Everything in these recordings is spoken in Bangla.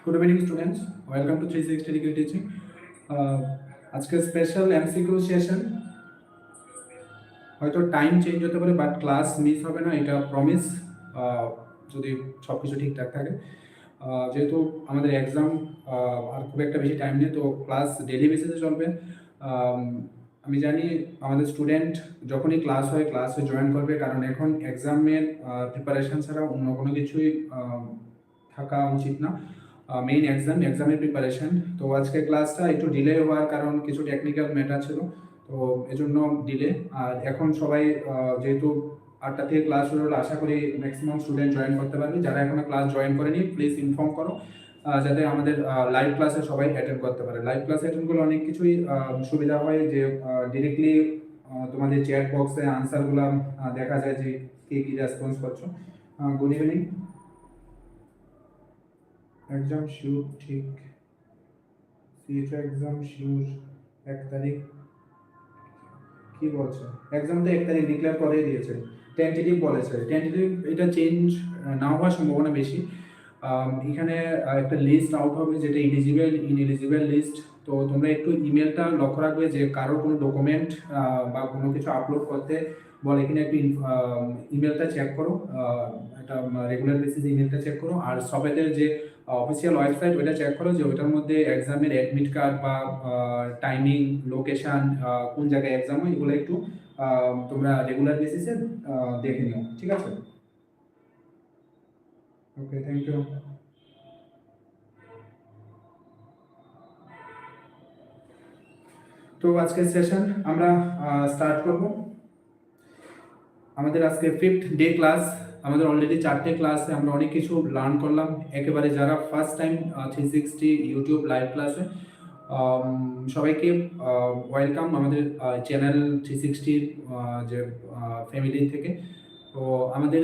Good evening, students. Welcome to 360 Degree Teaching. আজকে স্পেশাল এমসিকিউ সেশন। হয়তো টাইম চেঞ্জ হতে পারে, বাট ক্লাস মিস হবে না, এটা প্রমিস, যদি সব কিছু ঠিকঠাক থাকে। যেহেতু আমাদের এক্সাম আর খুব একটা বেশি টাইম নেই, তো ক্লাস ডেলি বেসিসে চলবে। আমি জানি আমাদের স্টুডেন্ট যখনই ক্লাস হয় ক্লাসে জয়েন করবে, কারণ এখন এক্সামের প্রিপারেশন ছাড়া অন্য কোনো কিছুই থাকা উচিত না। মেইন এক্সামের প্রিপারেশন। তো আজকে ক্লাসটা একটু ডিলে হওয়ার কারণ কিছু টেকনিক্যাল ম্যাটার ছিল, তো এজন্য ডিলে। আর এখন সবাই যেহেতু 8টা থেকে ক্লাস শুরু হলো, আশা করি ম্যাক্সিমাম স্টুডেন্ট জয়েন করতে পারবে। যারা এখনো ক্লাস জয়েন করেনি প্লিজ ইনফর্ম করো, যাতে আমাদের লাইভ ক্লাসে সবাই অ্যাটেন্ড করতে পারে। লাইভ ক্লাসে অ্যাটেন্ড করলে অনেক কিছুই সুবিধা হয়, যে ডিরেক্টলি তোমাদের চ্যাট বক্সে আনসারগুলো দেখা যায় যে কে কী রেসপন্স করছো। Good evening. এক্সাম শিওর, ঠিক সিএচও এক্সাম শিওর 1 তারিখ কি বলছে? এক্সাম তো 1 তারিখ ডিক্লেয়ার করে দিয়েছে, টেন্টেটিভ বলেছে। টেন্টেটিভ এটা চেঞ্জ না হওয়ার সম্ভাবনা বেশি। এখানে একটা লিস্ট আউট হবে, যেটা ইনএলিজিবল লিস্ট। তো তোমরা একটু ইমেলটা লক্ষ্য রাখবে, যে কারো কোনো ডকুমেন্ট বা কোনো কিছু আপলোড করতে বলে কিনা একটু ইমেলটা চেক করো। একটা রেগুলার বেসিসে ইমেলটা চেক করো। আর সবেদের যে অফিসিয়াল ওয়েবসাইট ওইটা চেক করো, যে ওইটার মধ্যে এক্সামের অ্যাডমিট কার্ড বা টাইমিং, লোকেশান, কোন জায়গায় এক্সাম হয়, এগুলো একটু তোমরা রেগুলার বেসিসে দেখে নিও, ঠিক আছে? ওকে, থ্যাংক ইউ। তো আজকের সেশন আমরা স্টার্ট করব। আমাদের আজকে 5th ডে ক্লাস। আমাদের অলরেডি 4টে ক্লাসে আমরা অনেক কিছু লার্ন করলাম। একেবারে যারা ফার্স্ট টাইম 360 ইউটিউব লাইভ ক্লাসে, সবাইকে ওয়েলকাম আমাদের চ্যানেল 360 যে ফ্যামিলি থেকে। তো আমাদের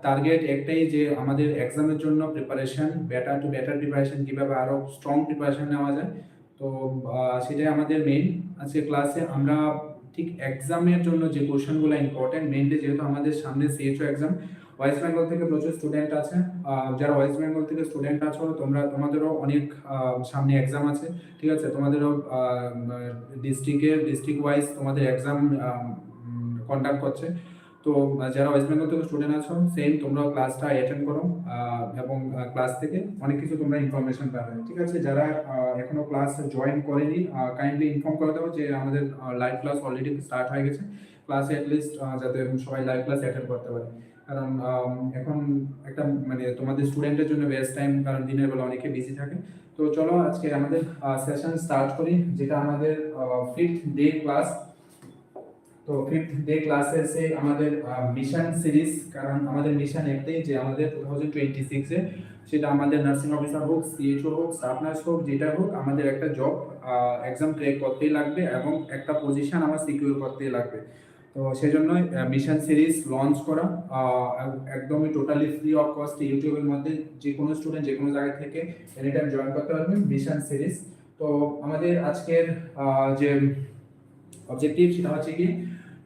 টার্গেট একটাই, যে আমাদের এক্সামের জন্য preparation, better to better preparation, কীভাবে আরও স্ট্রং প্রিপারেশন নেওয়া যায়। তো সেটাই আমাদের মেইন। আজকে ক্লাসে আমরা ঠিক এক্সামের জন্য যে কোশ্চেনগুলো ইম্পর্টেন্ট, মেইনলি যেহেতু আমাদের সামনে সিএচও এক্সাম, ওয়েস্ট বেঙ্গল থেকে প্রচুর স্টুডেন্ট আছে। যারা ওয়েস্ট বেঙ্গল থেকে স্টুডেন্ট আছো, তোমাদেরও অনেক সামনে এক্সাম আছে, ঠিক আছে? তোমাদেরও ডিস্ট্রিক্ট ওয়াইজ তোমাদের এক্সাম কন্ডাক্ট করছে। তো যারা ওয়েস্ট বেঙ্গল থেকে স্টুডেন্ট আছো, সেম তোমরাও ক্লাসটা অ্যাটেন্ড করো, এবং ক্লাস থেকে অনেক কিছু তোমরা ইনফরমেশন পাবে, ঠিক আছে? যারা এখনো ক্লাস জয়েন করেনি, কাইন্ডলি ইনফর্ম করে দাও যে আমাদের লাইভ ক্লাস অলরেডি স্টার্ট হয়ে গেছে। ক্লাসে অ্যাটলিস্ট যাতে সবাই লাইভ ক্লাস অ্যাটেন্ড করতে পারে, কারণ এখন একটা মানে তোমাদের স্টুডেন্টের জন্য বেস্ট টাইম, কারণ দিনের বেলা অনেকে বিজি থাকে। তো চলো আজকে আমাদের সেশন স্টার্ট করি, যেটা আমাদের 5th ডে ক্লাস। তো 5th ডে ক্লাসে এসে আমাদের মিশন সিরিজ, কারণ আমাদের মিশন একটাই, যে আমাদের 2026-এ সেটা আমাদের নার্সিং অফিসার হোক, সিএচও হোক, স্টাফ নার্স হোক, যেটা হোক, আমাদের একটা জব এক্সাম ক্লিয়ার করতেই লাগবে, এবং একটা পজিশন আমার সিকিউর করতেই লাগবে। তো সেই জন্যই মিশন সিরিজ লঞ্চ করা, একদমই টোটালি ফ্রি অফ কস্ট, ইউটিউবের মধ্যে যে কোনো স্টুডেন্ট যে কোনো জায়গা থেকে এনি টাইম জয়েন করতে পারবেন মিশন সিরিজ। তো আমাদের আজকের যে অবজেক্টিভ, সেটা হচ্ছে কি,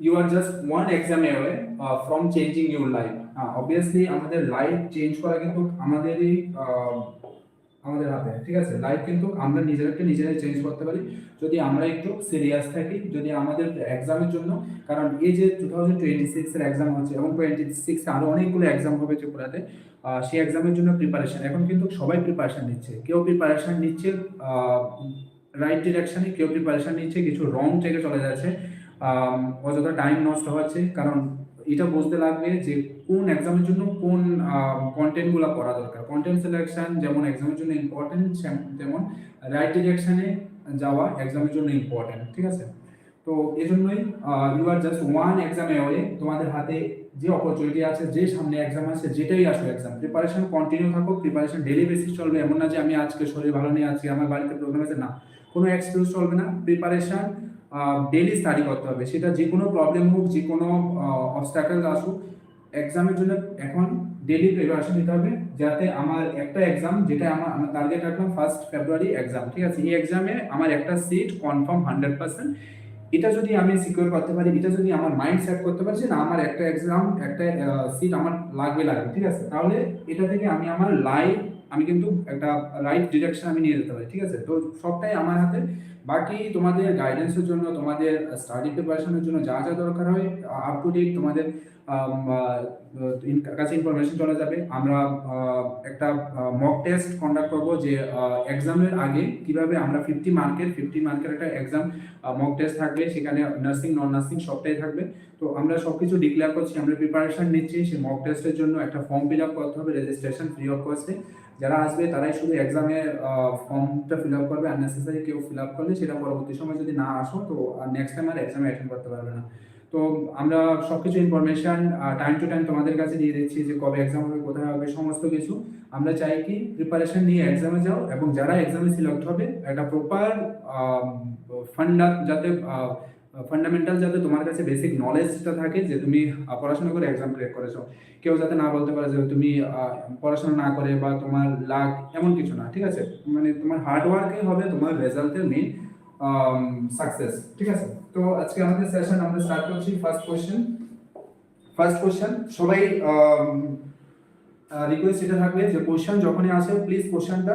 you are just one exam away from changing your life. Obviously আমাদের লাইফ চেঞ্জ করা কিন্তু আমাদেরই আমাদের হাতে, ঠিক আছে? লাইফ কিন্তু আমরা নিজেরাই চেঞ্জ করতে পারি, যদি আমরা একটু সিরিয়াস থাকি, যদি আমাদের এক্সামের জন্য, কারণ এই যে 2026 এর এক্সাম হচ্ছে, এবং 26 আরো অনেকগুলো এক্সাম হবে ত্রিপুরাতে, সেই এক্সামের জন্য প্রিপারেশন এখন কিন্তু সবাই প্রিপারেশন নিচ্ছে। কেউ প্রিপারেশন নিচ্ছে রাইট ডিরেকশনে, কেউ প্রিপারেশন নিচ্ছে কিছু রং ট্র্যাকে চলে যাচ্ছে, অযথা টাইম নষ্ট হচ্ছে। কারণ এটা বুঝতে লাগবে যে কোন এক্সামের জন্য কোন কন্টেন্টগুলো পড়া দরকার। কন্টেন্ট সিলেকশন যেমন এক্সামের জন্য ইম্পর্টেন্ট, তেমন রাইট ডিরেকশনে যাওয়া এক্সামের জন্য ইম্পর্টেন্ট, ঠিক আছে? তো এই জন্যই you are just one exam away. তোমাদের হাতে যে অপরচুনিটি আছে, যে সামনে এক্সাম আছে, যেটাই আসো এক্সাম, প্রিপারেশন কন্টিনিউ থাকো, প্রিপারেশন ডেলি বেসিস চলবে। এমন না যে আমি আজকে শরীর ভালো নেই, আজকে আমার বাড়িতে প্রোগ্রাম আছে, না, কোনো এক্সকিউজ চলবে না। প্রিপারেশন ডেলি স্টাডি করতে হবে, সেটা যে কোনো প্রবলেম হোক, যে কোনো অবস্ট্যাকল আসুক, এক্সামের জন্য এখন ডেলি প্রিপারেশন নিতে হবে, যাতে আমার একটা এক্সাম, যেটা আমার টার্গেট রাখলাম 1 ফেব্রুয়ারি এক্সাম, ঠিক আছে? এই এক্সামে আমার একটা সিট কনফার্ম 100%। এটা যদি আমি সিকিউর করতে পারি, এটা যদি আমার মাইন্ড সেট করতে পারছি না, আমার একটা এক্সাম, একটা সিট আমার লাগবে, ঠিক আছে? তাহলে এটা থেকে আমি আমার লাইফ আমি কিন্তু একটা রাইট ডিরেকশন আমি নিয়ে যেতে পারি, ঠিক আছে? তো সবটাই আমার হাতে। বাকি তোমাদের গাইডেন্সের জন্য, তোমাদের স্টাডি প্রিপারেশনের জন্য যা যা দরকার হয় আপ টু ডেট তোমাদের কাছে ইনফরমেশন চলে যাবে। আমরা একটা মক টেস্ট কন্ডাক্ট করবো যে এক্সামের আগে কিভাবে আমরা 50 মার্কের একটা এক্সাম মক টেস্ট থাকবে, সেখানে নার্সিং নন নার্সিং সবটাই থাকবে। তো আমরা সবকিছু ডিক্লেয়ার করছি, আমরা প্রিপারেশন নিচ্ছি। সেই মক টেস্টের জন্য একটা ফর্ম ফিল আপ করতে হবে, রেজিস্ট্রেশন ফ্রি অফ কস্টে। যারা আসবে তারাই শুধু এক্সামের ফর্মটা ফিল আপ করবে, আননেসেসারি কেউ ফিল আপ করলে সেটা পরবর্তী সময় যদি না আসো তো নেক্সট টাইম আর এক্সামে অ্যাটেন্ড করতে পারবে না। তো আমরা সবকিছু ইনফরমেশন টাইম টু টাইম তোমাদের কাছে দিয়ে দিচ্ছি যে কবে এক্সাম হবে, কোথায় হবে, সমস্ত কিছু। আমরা চাই কি প্রিপারেশন নিয়ে এক্সামে যাও, এবং যারা এক্সামে সিলেক্ট হবে একটা প্রপার যাতে ফান্ডামেন্টাল যাতে তোমার কাছে বেসিক নলেজটা থাকে যে তুমি পড়াশোনা করে এক্সাম ক্র্যাক করেছো। কেউ যাতে না বলতে পারে যে তুমি পড়াশোনা না করে বা তোমার লাক, এমন কিছু না, ঠিক আছে? মানে তোমার হার্ড ওয়ার্কই হবে তোমার রেজাল্টের মেইন সাকসেস, ঠিক আছে? তো আজকে আমাদের সেশন আমরা স্টার্ট করছি। ফার্স্ট কোশ্চেন সবাই রিকোয়েস্ট এটা থাকবে যে কোশ্চেন যখনই আসে প্লিজ কোশ্চেনটা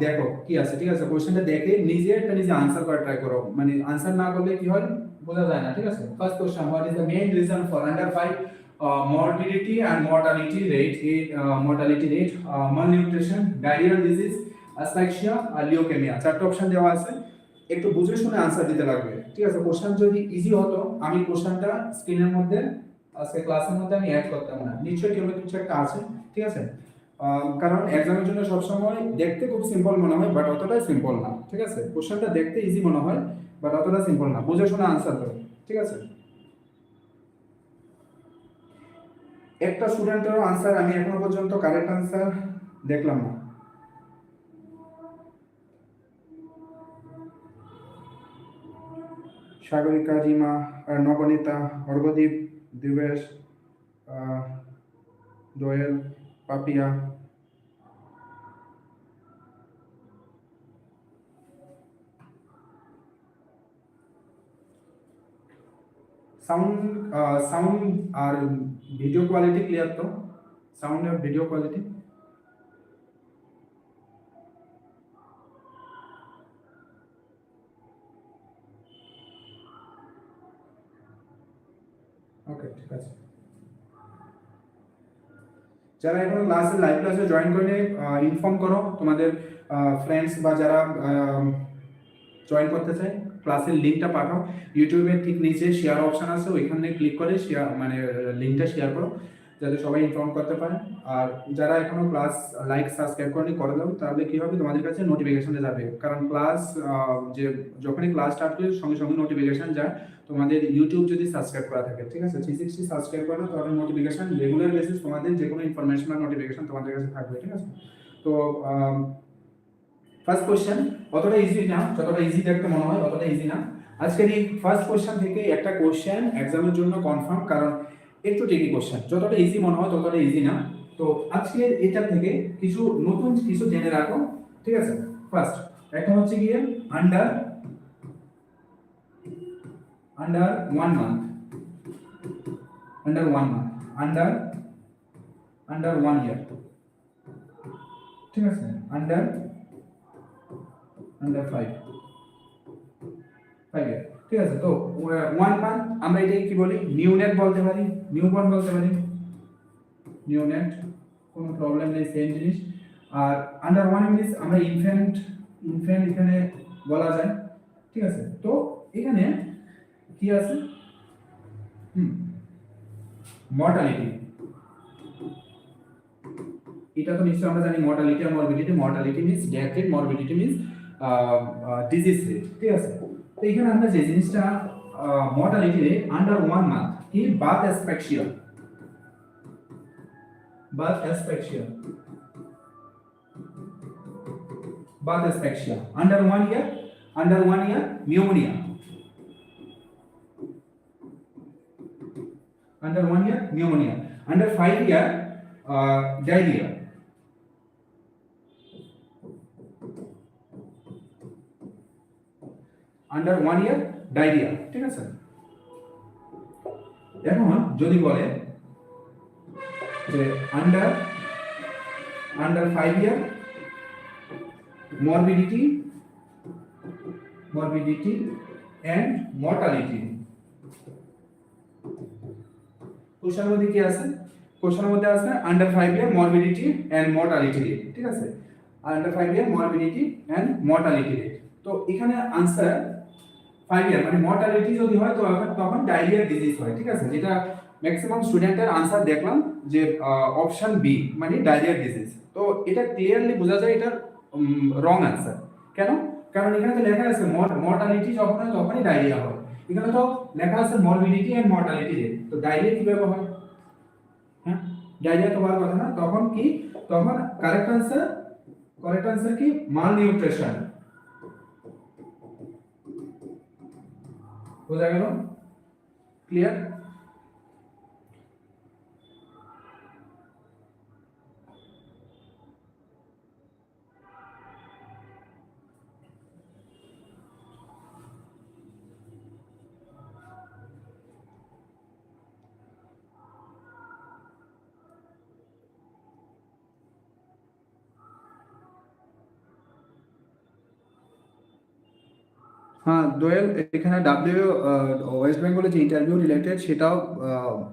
দেখো কি আছে, ঠিক আছে? কোশ্চেনটা দেখে নিজে আনসার করার ট্রাই করো। মানে আনসার না করলে কি হয় বোঝা যায় না, ঠিক আছে? First question, what is the main reason for under 5 morbidity and mortality rate, malnutrition, diarrheal disease, asphyxia আর লিউকেমিয়া? চারটি অপশন দেওয়া আছে, একটু বুঝে শুনে আনসার দিতে লাগবে, ঠিক আছে? কোশ্চেন যদি ইজি হতো আমি কোশ্চেনটা স্ক্রিনের মধ্যে আজকে ক্লাসের মধ্যে আমি অ্যাড করতাম না, নিশ্চয়ই কেউ কিছু একটা আছে, ঠিক আছে? কারণ এক্সামের জন্য সবসময় দেখতে খুব সিম্পল মনে হয় বাট অতটাই সিম্পল না, ঠিক আছে? কোশ্চেনটা দেখতে ইজি মনে হয় বাট অতটা সিম্পল না, বুঝে শুনে আনসার দাও, ঠিক আছে? একটা স্টুডেন্টেরও আনসার আমি এখনো পর্যন্ত কারেক্ট আনসার দেখলাম না। সাগরিকা, রিমা, নবনীতা, অর্ঘদীপ, দিবেশ, জয়েল, পাপিয়া। সাউন্ড আর ভিডিও কোয়ালিটি ক্লিয়ার তো? সাউন্ড আর ভিডিও কোয়ালিটি ওকে, ঠিক আছে। যারা এখন লাইভ ক্লাসে জয়েন করে ইনফর্ম করো তোমাদের ফ্রেন্ডস বা যারা জয়েন করতে চায়, ক্লাসের লিঙ্কটা পাঠাও। ইউটিউবের ঠিক নিচে শেয়ার অপশন আছে, ওইখানে ক্লিক করে শেয়ার মানে লিঙ্কটা শেয়ার করো যাতে সবাই ইনফর্ম করতে পারে। আর যারা এখনো ক্লাস লাইক সাবস্ক্রাইব করে দাও, তাহলে কি হবে তোমাদের কাছে নোটিফিকেশনটা যাবে। কারণ ক্লাস যে যখনই ক্লাস স্টার্ট করি সঙ্গে সঙ্গে নোটিফিকেশন যায় তোমাদের ইউটিউব যদি সাবস্ক্রাইব করা থাকে, ঠিক আছে? 360 সাবস্ক্রাইব করো তাহলে নোটিফিকেশন রেগুলার বেসিস তোমাদের যে কোনো ইনফরমেশন আর নোটিফিকেশন তোমাদের কাছে থাকবে, ঠিক আছে? তো ফার্স্ট কোশ্চেন অতটা ইজি না, যতটা ইজি দেখতে মনে হয় অতটা ইজি না। আজকের এই ফার্স্ট কোশ্চেন থেকে একটা কোশ্চেন এক্সামের জন্য কনফার্ম, কারণ একটু ট্রিকি কোশ্চেন, যতটা ইজি মনে হয় ততটা ইজি না। তো আজকের এটা থেকে কিছু নতুন কিছু জেনে রাখো, ঠিক আছে? ফার্স্ট একটা হচ্ছে গিয়ে আন্ডার 1 month, আন্ডার 1 year, ঠিক আছে? আন্ডার 5 year, ঠিক আছে? তো 1 month আমরা এটাকে কি বলি? নিউনেট বলতে পারি, নিউবর্ন বলতে পারি, নিউনেট, কোনো প্রবলেম নেই, সেম জিনিস। আর আন্ডার 1 মিনিস আমরা ইনফ্যান্ট এখানে বলা যায়, ঠিক আছে? তো এখানে কি আছে? মর্টালিটি, এটা তো নিশ্চয়ই আমরা জানি মর্টালিটি আর morbidity. Mortality means death rate, morbidity means disease rate, ঠিক আছে? তো এখানে আমরা যে জিনিসটা মর্টালিটি রেট আন্ডার 1 month কি birth asphyxia, under 1 year pneumonia, under 1 year pneumonia, under 5 year diarrhea, under 1 year diarrhea, ঠিক আছে? এখন যদি বলে যে under under 5 year morbidity and mortality। কোশ্চেনের মধ্যে কি আছে? কোশ্চেনের মধ্যে আছে under 5 year morbidity and mortality rate, ঠিক আছে, under 5 year morbidity and mortality rate. তো এখানে आंसर 5 ইয়ার মানে মর্টালিটি যদি হয় তো তখন ডায়রিয়া ডিজিজ হয়, ঠিক আছে, যেটা ম্যাক্সিমাম স্টুডেন্টের आंसर দেখলাম যে অপশন বি মানে ডায়রিয়া ডিজিজ। তো এটা ক্লিয়ারলি বোঝা যায় এটা রং आंसर। কেন? কারণ এখানে তো লেখা আছে মর্টালিটি যখন হয় তখনই ডায়রিয়া হয়, এখানে তো লেখা আছে মরবিডিটি এন্ড মর্টালিটি রেট, তো ডায়রিয়া কিভাবে হয়? হ্যাঁ, ডায়রিয়া তো হওয়ার কথা না, তখন কি, তখন কারেক্ট आंसर কি মাল নিউট্রিশন। বোঝা গেল? ক্লিয়ার? হ্যাঁ দোয়েল, এখানে ডাব্লিউ ওয়েস্ট বেঙ্গলের যে ইন্টারভিউ রিলেটেড সেটাও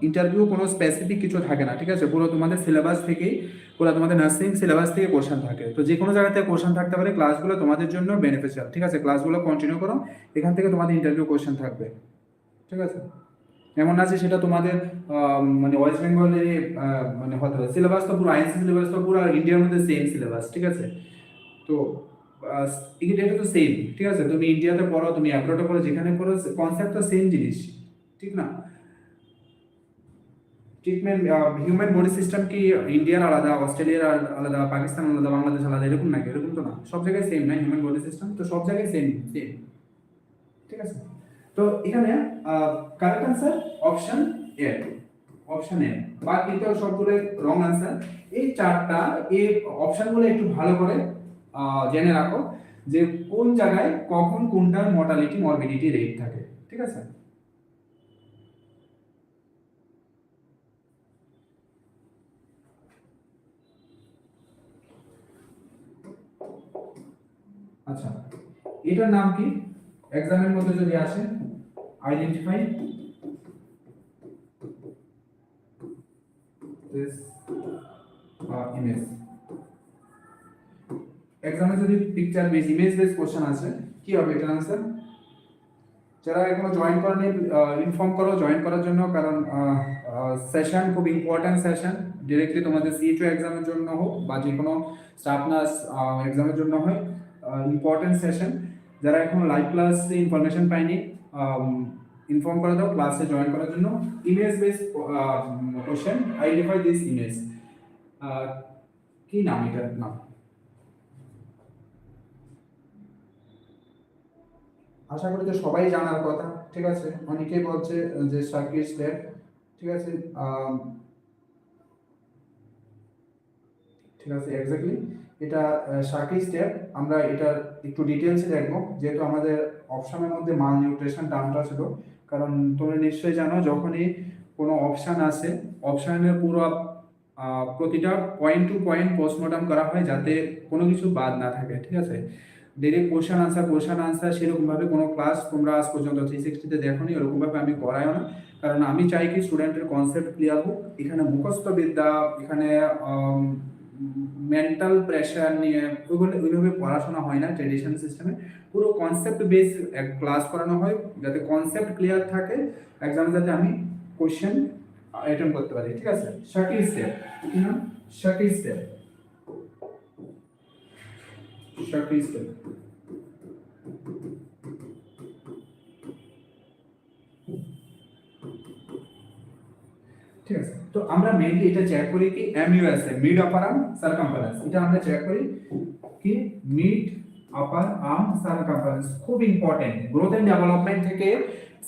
ইন্টারভিউ কোনো স্পেসিফিক কিছু থাকে না, ঠিক আছে, পুরো তোমাদের সিলেবাস থেকেই, পুরো তোমাদের নার্সিং সিলেবাস থেকে কোশ্চেন থাকে। তো যে কোনো জায়গা থেকে কোশ্চেন থাকতে পারে, ক্লাসগুলো তোমাদের জন্য বেনিফিশিয়াল, ঠিক আছে, ক্লাসগুলো কন্টিনিউ করো, এখান থেকে তোমাদের ইন্টারভিউ কোশ্চেন থাকবে, ঠিক আছে। এমন না যে সেটা তোমাদের মানে ওয়েস্ট বেঙ্গলের মানে হতে হবে, সিলেবাস তো পুরো আইএনসি সিলেবাস তো পুরো ইন্ডিয়ার মধ্যে সেম সিলেবাস, ঠিক আছে। তো এটা তো সেম, ঠিক আছে, তুমি ইন্ডিয়াতে পড়ো, তুমি অ্যাব্রডে পড়ো, যেখানে পড়ো কনসেপ্ট তো সেম জিনিস, ঠিক না? ট্রিটমেন্ট হিউম্যান বডি সিস্টেম কি ইন্ডিয়ার আলাদা, অস্ট্রেলিয়ার আলাদা, পাকিস্তান আলাদা, বাংলাদেশ আলাদা, এরকম নাকি? এরকম তো না, সব জায়গায় সেম না হিউম্যান বডি সিস্টেম, তো সব জায়গায় সেম সেম, ঠিক আছে। তো এখানে correct answer option A, option A, বাকি তো সবগুলো রং आंसर। এই চারটা এই অপশনগুলো একটু ভালো করে জেনে রাখো যে কোন জায়গায় কখন কোনটার মর্টালিটি মরবিডিটি রেট থাকে, ঠিক আছে। আচ্ছা, এটার নাম কি এক্সামের মধ্যে যদি আসে? Identify this image. এক্সামে যদি picture base image base question আসে কি হবে এটার आंसर? যারা এখনো জয়েন করেনি ইনফর্ম করো জয়েন করার জন্য, কারণ সেশন খুব ইম্পর্টেন্ট সেশন, ডিরেক্টলি তোমাদের সিএইচও এক্সামের জন্য হোক বা যে কোনো স্টাফ নার্স এক্সামের জন্য হয়, ইম্পর্টেন্ট সেশন। যারা এখনো লাইভ ক্লাসে ইনফরমেশন পায়নি ইনফর্ম করে দাও ক্লাসে জয়েন করার জন্য। Image base question, identify this image, কি নাম এটার নাম? আশা করি তো সবাই জানার কথা, ঠিক আছে। অনেকেই বলছে যে সার্কিট স্টেপ, ঠিক আছে, ঠিক আছে, এক্স্যাক্টলি এটা সার্কিট স্টেপ। আমরা এটা একটু ডিটেইলসে দেখবো, যেহেতু আমাদের অপশনের মধ্যে মাল নিউট্রিশন টার্মটা ছিল। কারণ তোমরা নিশ্চয়ই জানো যখনই কোনো অপশন আসে, অপশনের পুরো প্রতিটা পয়েন্ট টু পয়েন্ট পোস্টমর্টম করা হয় যাতে কোনো কিছু বাদ না থাকে, ঠিক আছে। ডাইরেক্ট কোশ্চেন আনসার সেরকমভাবে কোনো ক্লাস তোমরা আজ পর্যন্ত 360-তে দেখোনি, ওরকমভাবে আমি করাইও না। কারণ আমি চাই কি স্টুডেন্টের কনসেপ্ট ক্লিয়ার হোক। এখানে মুখস্থ বিদ্যা, এখানে মেন্টাল প্রেশার নিয়ে ওইভাবে পড়াশোনা হয় না ট্রেডিশনাল সিস্টেমে। পুরো কনসেপ্ট বেস ক্লাস করানো হয় যাতে কনসেপ্ট ক্লিয়ার থাকে, এক্সামে যাতে আমি কোশ্চেন অ্যাটেন্ড করতে পারি, ঠিক আছে। শাকিল স্টেপ, কি নাম? Shakil step, Shakil step. ঠিক আছে, তো আমরা মেইনলি এটা চেক করি কি এমইউএসএ, মিড আপার আর্ম সারকামফারেন্স, এটা আমরা চেক করি কি মিড আপার আর্ম সারকামফারেন্স, খুব ইম্পর্টেন্ট গ্রোথ এন্ড ডেভেলপমেন্ট থেকে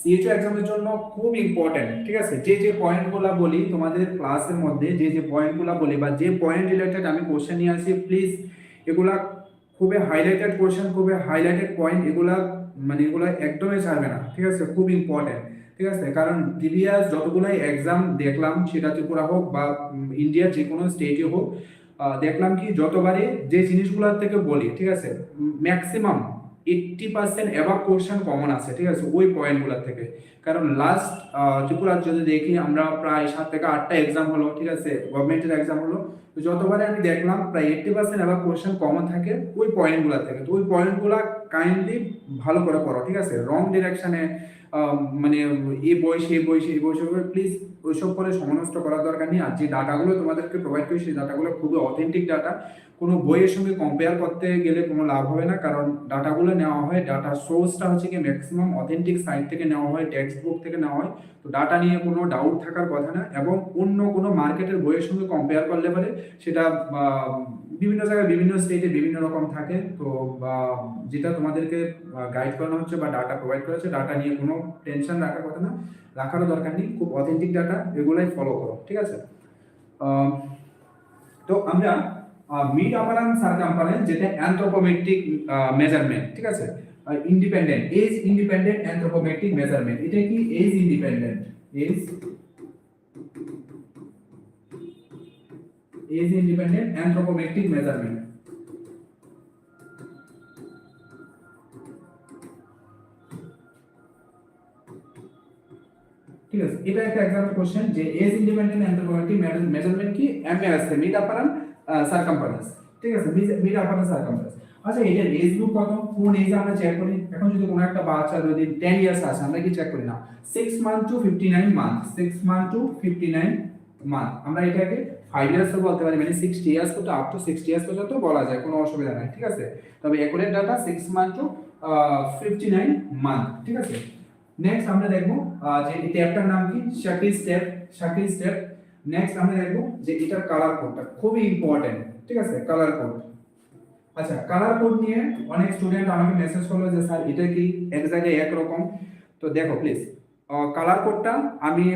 সিএইচও এক্সামের জন্য খুব ইম্পর্টেন্ট, ঠিক আছে। যে যে পয়েন্টগুলো বলি তোমাদের ক্লাসের মধ্যে, যে যে পয়েন্টগুলো বলি বা যে পয়েন্ট রিলেটেড আমি কোশ্চেন নিয়ে আসি, প্লিজ এগুলা খুবই হাইলাইটেড কোশ্চেন, খুবই হাইলাইটেড পয়েন্ট, এগুলা মানে এগুলা একদমই ছাড়বে না, ঠিক আছে, খুব ইম্পর্টেন্ট, ঠিক আছে। কারণ প্রিভিয়াস যতগুলাই এক্সাম দেখলাম, সেটা ত্রিপুরা হোক বা ইন্ডিয়ার যে কোনো স্টেটে হোক, দেখলাম কি যতবারে যে জিনিসগুলোর থেকে বলি, ঠিক আছে, ম্যাক্সিমাম 80% এবার কোশ্চেন কমন আছে, ঠিক আছে, ওই পয়েন্টগুলোর থেকে। কারণ লাস্ট ত্রিপুরা যদি দেখি আমরা প্রায় 7 থেকে 8টা এক্সাম হলো, ঠিক আছে, গভর্নমেন্টের এক্সাম হলো, তো যতবারে আমি দেখলাম প্রায় 80% এবার কোশ্চেন কমন থাকে ওই পয়েন্টগুলো থেকে। তো ওই পয়েন্টগুলো কাইন্ডলি ভালো করে পড়ো, ঠিক আছে, রং ডিরেকশনে মানে এই বই সেই বই সেই বই সেই বই প্লিজ ওইসব করে সময় নষ্ট করার দরকার নেই। আর যে ডাটাগুলো তোমাদেরকে প্রোভাইড করি সেই ডাটাগুলো খুবই অথেন্টিক ডাটা, কোনো বইয়ের সঙ্গে কম্পেয়ার করতে গেলে কোনো লাভ হবে না। কারণ ডাটাগুলো নেওয়া হয়, ডাটা সোর্সটা হচ্ছে কি ম্যাক্সিমাম অথেন্টিক সাইট থেকে নেওয়া হয়, টেক্সট বুক থেকে নেওয়া হয়। তো ডাটা নিয়ে কোনো ডাউট থাকার কথা না। এবং অন্য কোনো মার্কেটের বইয়ের সঙ্গে কম্পেয়ার করলে পারে সেটা বিভিন্ন জায়গায় বিভিন্ন স্টেটে বিভিন্ন রকম থাকে। তো যেটা তোমাদেরকে গাইড করানো হচ্ছে বা ডাটা প্রোভাইড করা হচ্ছে, ডাটা নিয়ে কোনো টেনশন রাখার কথা না, রাখারও দরকার নেই। খুব অথেন্টিক ডাটা, এগুলাই ফলো করো, ঠিক আছে। তো আমরা মিড আপার আর্ম সারকামফারেন্স, যেটা অ্যানথ্রোপোমেট্রিক মেজারমেন্ট, ঠিক আছে, independent age independent anthropometric measurement. এটা কি age independent, age independent anthropometric measurement. ঠিক আছে, এটা একটা एग्जाम কোশ্চেন যে এজ ইন্ডিপেন্ডেন্ট অ্যানথ্রোপোমেট্রিক মেজারমেন্ট কি, MAS mid upper arm circumference, ঠিক আছে, মিড আপার আর্ম সারকামফারেন্স। আচ্ছা, এটার এজ গ্রুপ কত, কোন এজ আমরা চেক করি? এখন যদি কোনো একটা বাচ্চা যদি 10 ইয়ার্স আছে, আমরা কি চেক করি না 6 month to 59 month, 6 month to 59 month. আমরা এটাকে 5 ইয়ার্স বলতে পারি, মানে 60 ইয়ার্স পর্যন্ত, আপ টু 60 ইয়ার্স পর্যন্ত বলা যায়, কোনো অসুবিধা নাই, ঠিক আছে। তবে accurate data 6 month to 59 month, ঠিক আছে। নেক্সট আমরা দেখব যে এই ট্যাবটার নাম কি, শাকিল স্টেপ। নেক্সট আমরা দেখব যে এটার কালার কোডটা খুবই ইম্পর্টেন্ট, ঠিক আছে, কালার কোড। আচ্ছা, কালার কোড নিয়ে অনেক স্টুডেন্ট আমাকে মেসেজ করলো যে স্যার এটা কি এক জায়গায় এক রকম। তো দেখো প্লিজ, কালার কোডটা আমি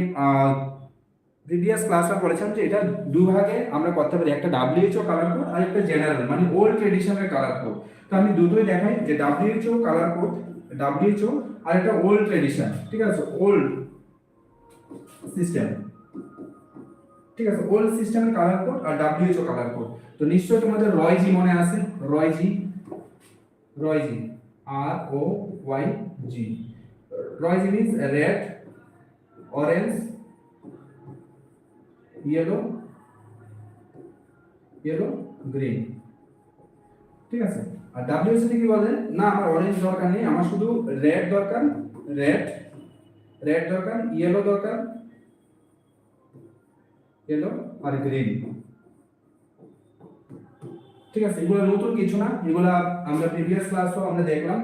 প্রিভিয়াস ক্লাসে বলেছিলাম যে এটা দুই ভাগে আমরা করতে পারি, একটা WHO কালার কোড আর একটা জেনারেল মানে ওল্ড ট্রেডিশনাল কালার কোড। তো আমি দুটোই দেখাই যে WHO কালার কোড, WHO আর একটা ওল্ড ট্রেডিশন, ঠিক আছে, ওল্ড সিস্টেম, ঠিক আছে, ওল্ড সিস্টেমের কালার কোড আর WHO কালার কোড। তো নিশ্চয়ই তোমাদের রয়জি মনে আছে, ROYG ROYG, ROYG means red, orange, yellow, green, ঠিক আছে। আর WHO কি বলে না, আমার অরেঞ্জ দরকার নেই, আমার শুধু রেড দরকার, রেড দরকার, ইয়েলো দরকার, ইয়েলো আর গ্রিন, ঠিক আছে। এগুলো নতুন কিছু না, এগুলা আমরা প্রিভিয়াস ক্লাসও আমরা দেখলাম,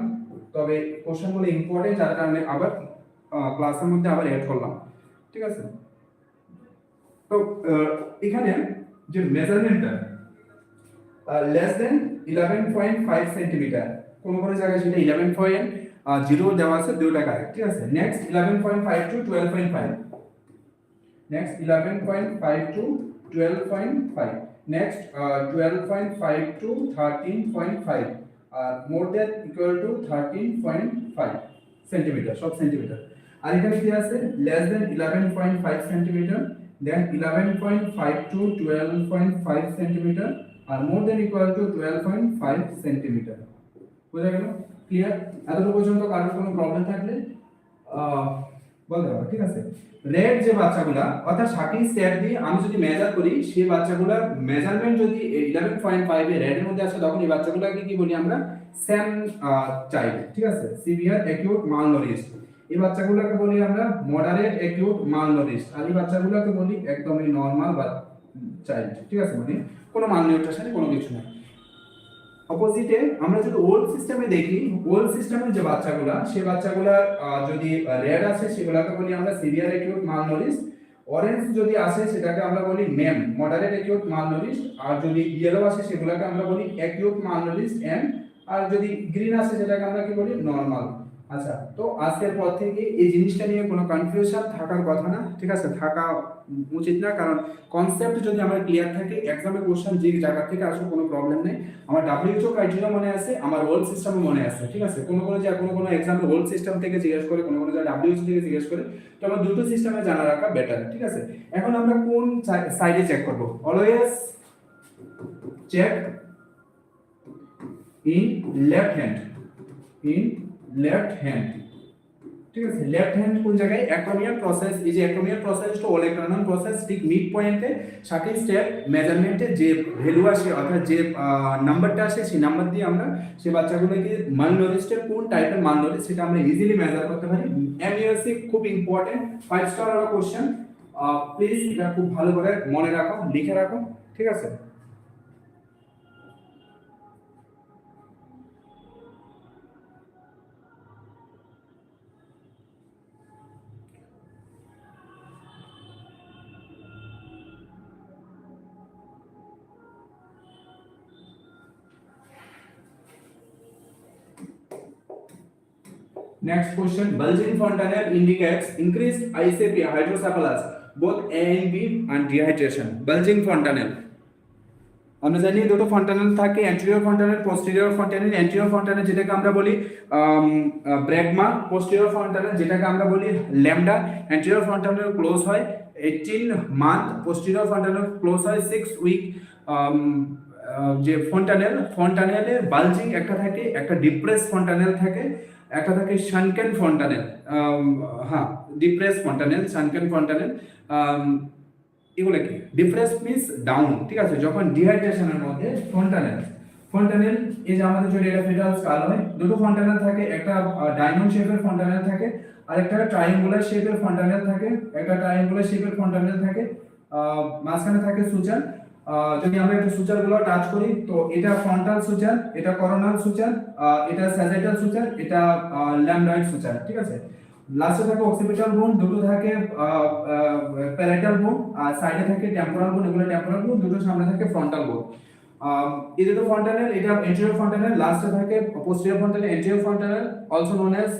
তবে কোশ্চেনগুলো ইম্পর্টেন্ট যার কারণে আবার ক্লাসের মধ্যে আবার এড করলাম, ঠিক আছে। তো এখানে যে মেজারমেন্টটা লেস দেন 11.5 সেন্টিমিটার, কোন কোন জায়গায় সেটা 11.0 দেওয়া আছে, দুইটা কারেক্ট, ঠিক আছে। Next 11.5 to 12.5, next 11.5 to 12.5, next 12.5 to 13.5, আর more than equal to 13.5 centimetre, সব সেন্টিমিটার। আর এখানে কি আছে, less than 11.5 centimetre, then 11.5 to 12.5 centimetre, আর more than equal to 12.5 centimetre. বুঝা গেল? ক্লিয়ার? এতটুকু পর্যন্ত কারোর কোনো প্রবলেম থাকলে বলতে পারো, ঠিক আছে। রেড যে বাচ্চাগুলা, অর্থাৎ শাকিল স্টেপ দিয়ে আমি যদি মেজার করি, সেই বাচ্চাগুলার মেজারমেন্ট যদি 11.5 এর রেড এর মধ্যে আসে, তখন এই বাচ্চাগুলাকে কি বলি আমরা, স্যাম চাইল্ড, ঠিক আছে, সিভিয়ার অ্যাকিউট মালনোরিশড। এই বাচ্চাগুলোকে বলি আমরা মডারেট অ্যাকিউট মালনোরিশড, আর এই বাচ্চাগুলোকে বলি একদমই নরমাল বা চাইল্ড, ঠিক আছে, মানে কোনো মালনিউট্রিশন কোনো কিছু না। অপোজিটে আমরা যদি ওল্ড সিস্টেমে দেখি, ওল্ড সিস্টেমের যে বাচ্চাগুলা, সেই বাচ্চাগুলা যদি রেড আছে সেগুলোকে বলি আমরা সিভিয়ার অ্যাকিউট মালনোরিশড, অরেঞ্জ যদি আসে সেটাকে আমরা বলি মেম মডারেট অ্যাকিউট মালনোরিশড, আর যদি ইয়েলো আসে সেগুলোকে আমরা বলি অ্যাকিউট মালনোরিশড এন্ড, আর যদি গ্রিন আসে সেটাকে আমরা কি বলি নরমাল। আচ্ছা, তো আজকের পর থেকে এই জিনিসটা নিয়ে কোনো কনফিউশন থাকার কথা না, ঠিক আছে, থাকা উচিত না। কারণ কনসেপ্ট যদি আমার ক্লিয়ার থাকে, এক্সামে কোশ্চেন যে জায়গা থেকে আসলে কোনো প্রবলেম নেই। আমার WHO ক্রাইটেরিয়া মনে আছে, আমার ওল্ড সিস্টেমও মনে আছে, ঠিক আছে। কোনো এক্সামে ওল্ড সিস্টেম থেকে জিজ্ঞেস করে, কোনো WHO থেকে জিজ্ঞেস করে, তো আমার দুটো সিস্টেমে জানা রাখা বেটার, ঠিক আছে। এখন আমরা কোন সাইডে চেক করব? Always check in left hand, in left hand, ঠিক আছে। লেফট হ্যান্ড কোন জায়গায়? Acromial process. এই যে অ্যাক্রোনিয়াল প্রসেসটা ওলেক্ট্রনাল প্রসেস, ঠিক মিড পয়েন্টে 30 স্টেপ মেজারমেন্টে যে ভ্যালু আসে অর্থাৎ যে নাম্বারটা আসে সেই নাম্বার দিয়ে আমরা সেই বাচ্চাগুলোকে মালনোরিশড কোন টাইপের মালনোরিশ সেটা আমরা ইজিলি মেজার করতে পারি। এমইউএসসি খুব ইম্পর্টেন্ট 5 স্টার কোশ্চেন, প্লিজ এটা খুব ভালো করে মনে রাখো, লিখে রাখো, ঠিক আছে। Next question, bulging fontanelle indicates increased ICP hydrocephalus, both A and B and dehydration. Bulging fontanelle, আমরা জানি দুটো ফন্টানেল থাকে, anterior fontanelle, posterior fontanelle. Anterior fontanelle যেটাকে আমরা বলি ব্র্যাগমা, পোস্টেরিয়র ফন্টানেল যেটাকে আমরা বলি ল্যামডা। অ্যান্টেরিয়র ফন্টানেল ক্লোজ হয় 18 মান্থ, পোস্টেরিয়র ফন্টানেল ক্লোজ হয় 6 উইক। যে ফন্টানেলে বালজিং একটা থাকে, একটা ডিপ্রেস ফন্টানেল থাকে, একটা থাকে শানকেন ফন্টানেল। হ্যাঁ, ডিপ্রেস ফন্টানেল, শানকেন ফন্টানেল। এগুলো কি? ডিপ্রেস মিন্স ডাউন, ঠিক আছে। যখন ডিহাইড্রেশনের মধ্যে ফন্টানেল এই যে আমাদের যদি এটা ফেটাল স্কাল হয়, দুটো ফন্টানেল থাকে, একটা ডায়মন্ড শেপের ফন্টানেল থাকে আর একটা ট্রায়াঙ্গুলার শেপের ফন্টানেল থাকে, একটা ট্রায়াঙ্গুলার শেপের ফন্টানেল থাকে, মাঝখানে থাকে সুচার। যদি আমরা একটু সুচারগুলো টাচ করি তো এটা ফ্রন্টাল সুচার, এটা করোনাল সুচার, এটা স্যাজিটাল সুচার, এটা ল্যামডয়েড সুচার, ঠিক আছে। লাস্টে থাকে অক্সিপিটাল বোন, দুটো থাকে প্যারাইটাল বোন, আর সাইডে থাকে টেম্পোরাল বোন, এগুলো টেম্পোরাল বোন, দুটো সামনে থাকে ফ্রন্টাল বোন। এই দুটো ফন্টানেল, এটা এন্টেরিয়র ফন্টানেল, লাস্টে থাকে posterior fontanelle. Anterior fontanelle also known as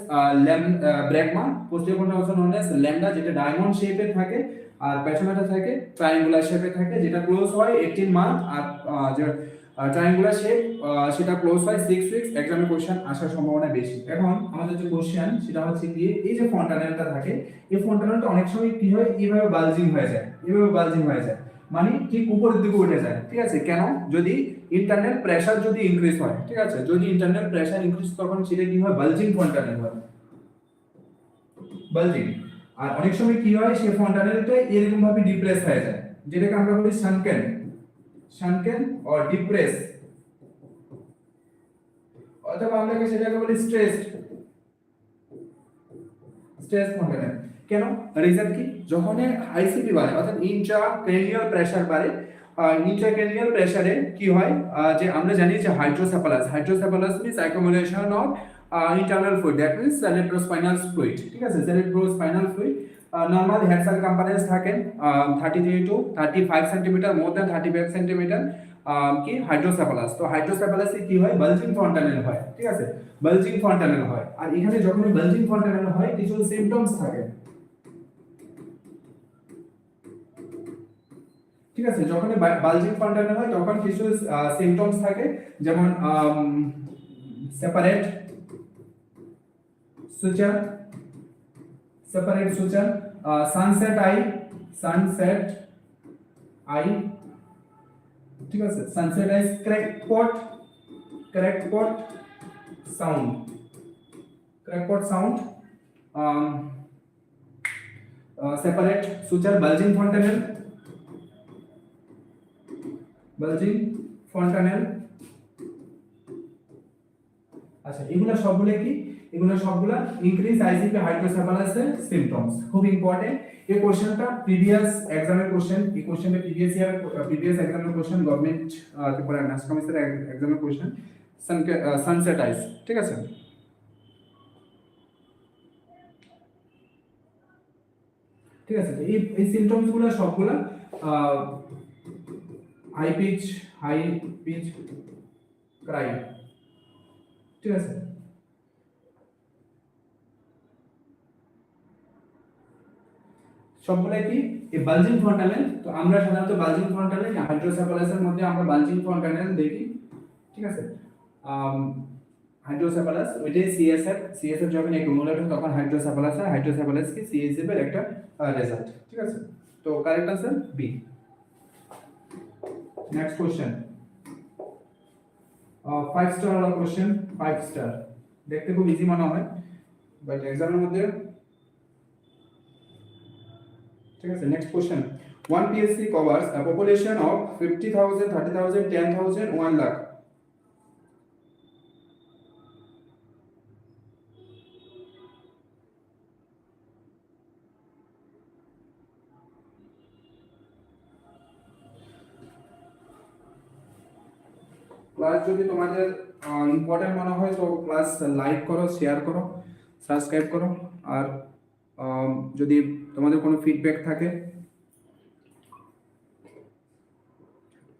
bregma, posterior fontanelle also known as lambda, যেটা ডায়মন্ড শেপে থাকে, আর পেছনেটা থাকে ট্রায়াঙ্গুলার শেপে থাকে, যেটা ক্লোজ হয় 18 মান্থ, আর যে ট্রায়াঙ্গুলার শেপ সেটা ক্লোজ হয় 6 উইকস। এক্সামে কোশ্চেন আসার সম্ভাবনা বেশি। এখন আমাদের যে কোশ্চেন সেটা হচ্ছে কি, এই যে ফন্টানেলটা থাকে, এই ফন্টানেলটা অনেক সময় কি হয়, এইভাবে বালজিং হয়ে যায়, এইভাবে বালজিং হয়ে যায়, মানে ঠিক উপরের দিকে উঠে যায়, ঠিক আছে। কেন? যদি ইন্টারনাল প্রেসার যদি ইনক্রিজ হয়, ঠিক আছে, যদি ইন্টারনাল প্রেসার ইনক্রিজ তখন সেটা কি হয়, বালজিং ফন্টানেল হয়, বালজিং। আর অনেক সময় কি হয়, সেই ফন্টানেলটা এরকম ভাবে ডিপ্রেস হয়ে যায়, যেটাকে আমরা বলি শানকেন অর ডিপ্রেস, অথবা আমরা সেটাকে বলি স্ট্রেস ফন্টানেল। কেন? রিজন কি? যখন আইসিপি বাড়ে অর্থাৎ ইন্ট্রাক্রেনিয়াল প্রেসার বাড়ে, ইন্ট্রাক্রেনিয়াল প্রেসারে কি হয়, যে আমরা জানি যে hydrocephalus means accumulation of internal fluid, that means cerebrospinal fluid, ঠিক আছে। Cerebrospinal fluid normal head circumference থাকে 33 to 35 centimetre, more than 35 centimetre, কি হাইড্রোসেফালাস। তো হাইড্রোসেফালাসে কি হয়, বালজিং ফন্টানেল হয়, ঠিক আছে, বালজিং ফন্টানেল হয়। আর এখানে যখন বালজিং ফন্টানেল হয় কিছু সিম্পটমস থাকে, ঠিক আছে। যখন বালজিং ফন্টানেল হয় তখন কিছু সিম্পটমস থাকে, যেমন সেপারেট সুচার, সানসেট আই, ঠিক আছে, sunset eye, crackpot sound, separate suture, bulging fontanelle, আচ্ছা। এগুলো সবগুলো কি? এগুলো সবগুলো ইনক্রিজ আইসিপি হাইড্রোসেফালাসের সিম্পটমস। খুব ইম্পর্টেন্ট এই কোশ্চেনটা, প্রিভিয়াস এক্সামের কোশ্চেন। এই কোশ্চেনটা প্রিভিয়াস এক্সামের কোশ্চেন, গভর্নমেন্ট ত্রিপুরা ন্যাশনাল কমিশনের এক্সামের কোশ্চেন, সানসেট আইস, ঠিক আছে। ঠিক আছে, এই সিম্পটমস গুলো সবগুলো হাই পিচ ক্রাই, ঠিক আছে। সবগুলাই কি? এই বালজিং ফন্টানেল। তো আমরা সাধারণত বালজিং ফন্টানেল হাইড্রোসেফালাসের মধ্যে আমরা বালজিং ফন্টানেল দেখি, ঠিক আছে। হাইড্রোসেফালাস ওইটাই সিএসএফ যখন অ্যাকুমুলেট হয় তখন হাইড্রোসেফালাস হয়, হাইড্রোসেফালাস কি সিএসএফ এর একটা রেজাল্ট, ঠিক আছে। তো correct answer B. Next question 5 star वाला কোশ্চেন 5 স্টার দেখতে খুব ইজি মনে হয় বাট এক্সামের মধ্যে ঠিক আছে next question 1 PSC covers a population of 50,000 30,000 10,000 1 lakh class যদি তোমাদের ইম্পর্টেন্ট মনে হয় তো ক্লাস লাইক করো শেয়ার করো সাবস্ক্রাইব করো আর যদি তোমাদের কোনো ফিডব্যাক থাকে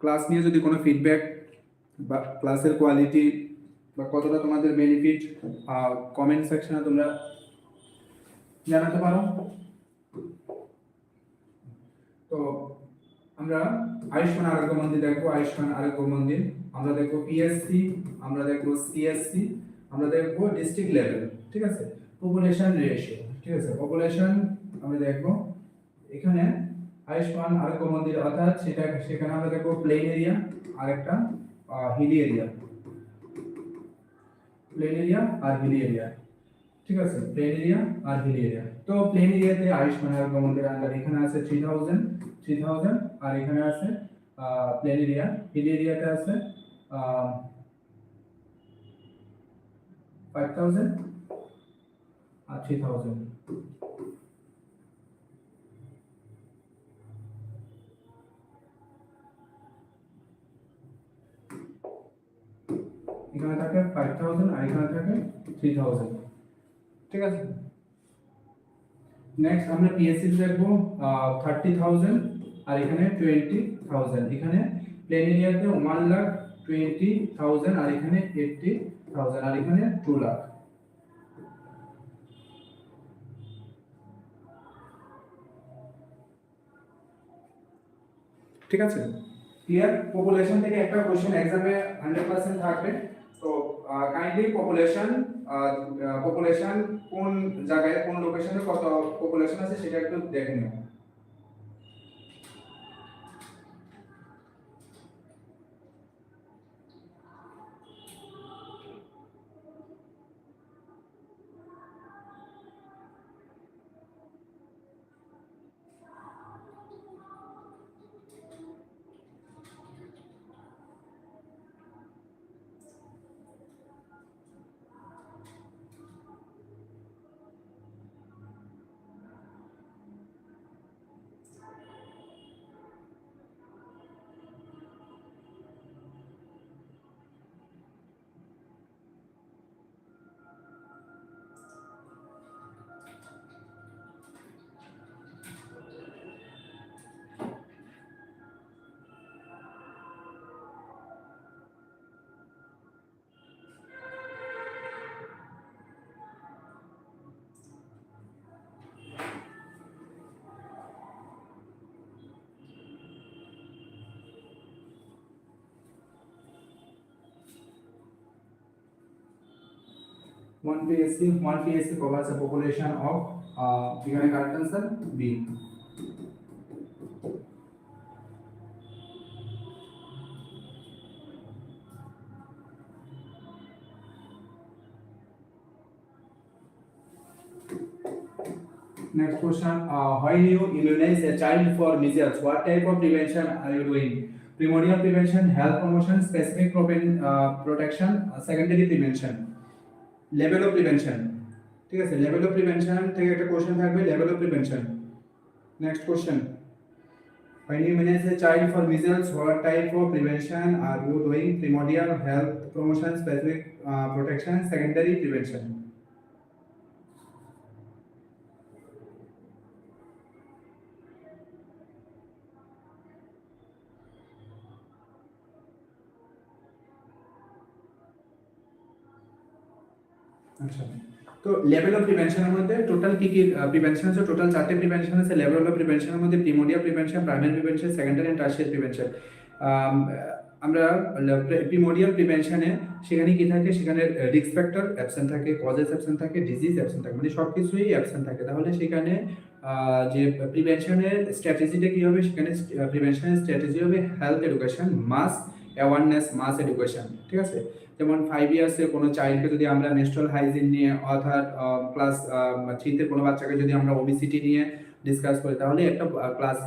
ক্লাস নিয়ে যদি কোনো ফিডব্যাক বা ক্লাসের কোয়ালিটি বা কতটা তোমাদের বেনিফিট কমেন্ট সেকশনে তোমরা জানাতে পারো তো আমরা আয়ুষ্মান আরোগ্য মন্দির দেখবো আয়ুষ্মান আরোগ্য মন্দির আমরা দেখবো পিএসসি আমরা দেখবো সিএসসি আমরা দেখবো ডিস্ট্রিক্ট লেভেল ঠিক আছে পপুলেশন রেশিও ঠিক আছে পপুলেশন আমরা দেখবো এখানে আয়ুষ্মান আরোগ্য মন্দির অর্থাৎ সেখানে আমরা দেখবো প্লেন এরিয়া আর একটা হিলি এরিয়া প্লেন এরিয়া আর হিলি এরিয়া ঠিক আছে প্লেন এরিয়া আর হিলি এরিয়া তো প্লেন এরিয়াতে আয়ুষ্মান আরোগ্য মন্দির আন্ডার এখানে আছে 3000 আর এখানে আছে প্লেন এরিয়া হিলি এরিয়াতে আছে 5000 আর 3000 এখানে থাকে 5000 আর এখানে থাকে 3000 ঠিক আছে নেক্সট আমরা পিএসসি দেখবো 30000 আর এখানে 20000 এখানে প্লেন এরিয়াতে 1,20,000 আর এখানে 80,000 আর এখানে 2 লাখ ঠিক আছে ক্লিয়ার পপুলেশন থেকে একটা কোশ্চেন এক্সামে 100% থাকবে তো কাইন্ডলি পপুলেশন কোন জায়গায় কোন লোকেশনে কত পপুলেশন আছে সেটা একটু দেখে নিও one PSC covers a population of এখানে correct answer B Next question, when you immunize a child for measles, what type of prevention are you doing? Primordial prevention, health promotion, specific protection, secondary prevention. Level of prevention. ঠিক আছে level of prevention থেকে একটা কোশ্চেন থাকবে level of prevention. Next question. When you immunize a child for measles, what type of prevention are you doing? Primordial, health promotion, specific protection, secondary prevention. আচ্ছা তো লেভেল অফ প্রিভেনশনের মধ্যে টোটাল কি কি প্রিভেনশন আছে টোটাল চারটি প্রিভেনশন আছে লেভেল অফ প্রিভেনশনের মধ্যে primordial prevention primary prevention secondary and tertiary prevention আমরা প্রিমোডিয়াল প্রিভেনশনে সেখানে কি থাকে সেখানে রিস্ক ফ্যাক্টর অ্যাবসেন্ট থাকে কজেস অ্যাবসেন্ট থাকে ডিজিজ অ্যাবসেন্ট থাকে মানে সবকিছুই অ্যাবসেন্ট থাকে তাহলে সেখানে যে প্রিভেনশনের স্ট্র্যাটেজিটা কি হবে, সেখানে প্রিভেনশনের স্ট্র্যাটেজি হবে হেলথ এডুকেশন, মাস অ্যাওয়ারনেস, মাস এডুকেশন। ঠিক আছে, যেমন 5 ইয়ার্সে কোনো চাইল্ডকে যদি আমরা মেনস্ট্রুয়াল হাইজিন নিয়ে, অর্থাৎ ক্লাস 3তে কোনো বাচ্চাকে যদি আমরা ওবিসিটি নিয়ে ডিসকাস করি, তাহলে একটা ক্লাস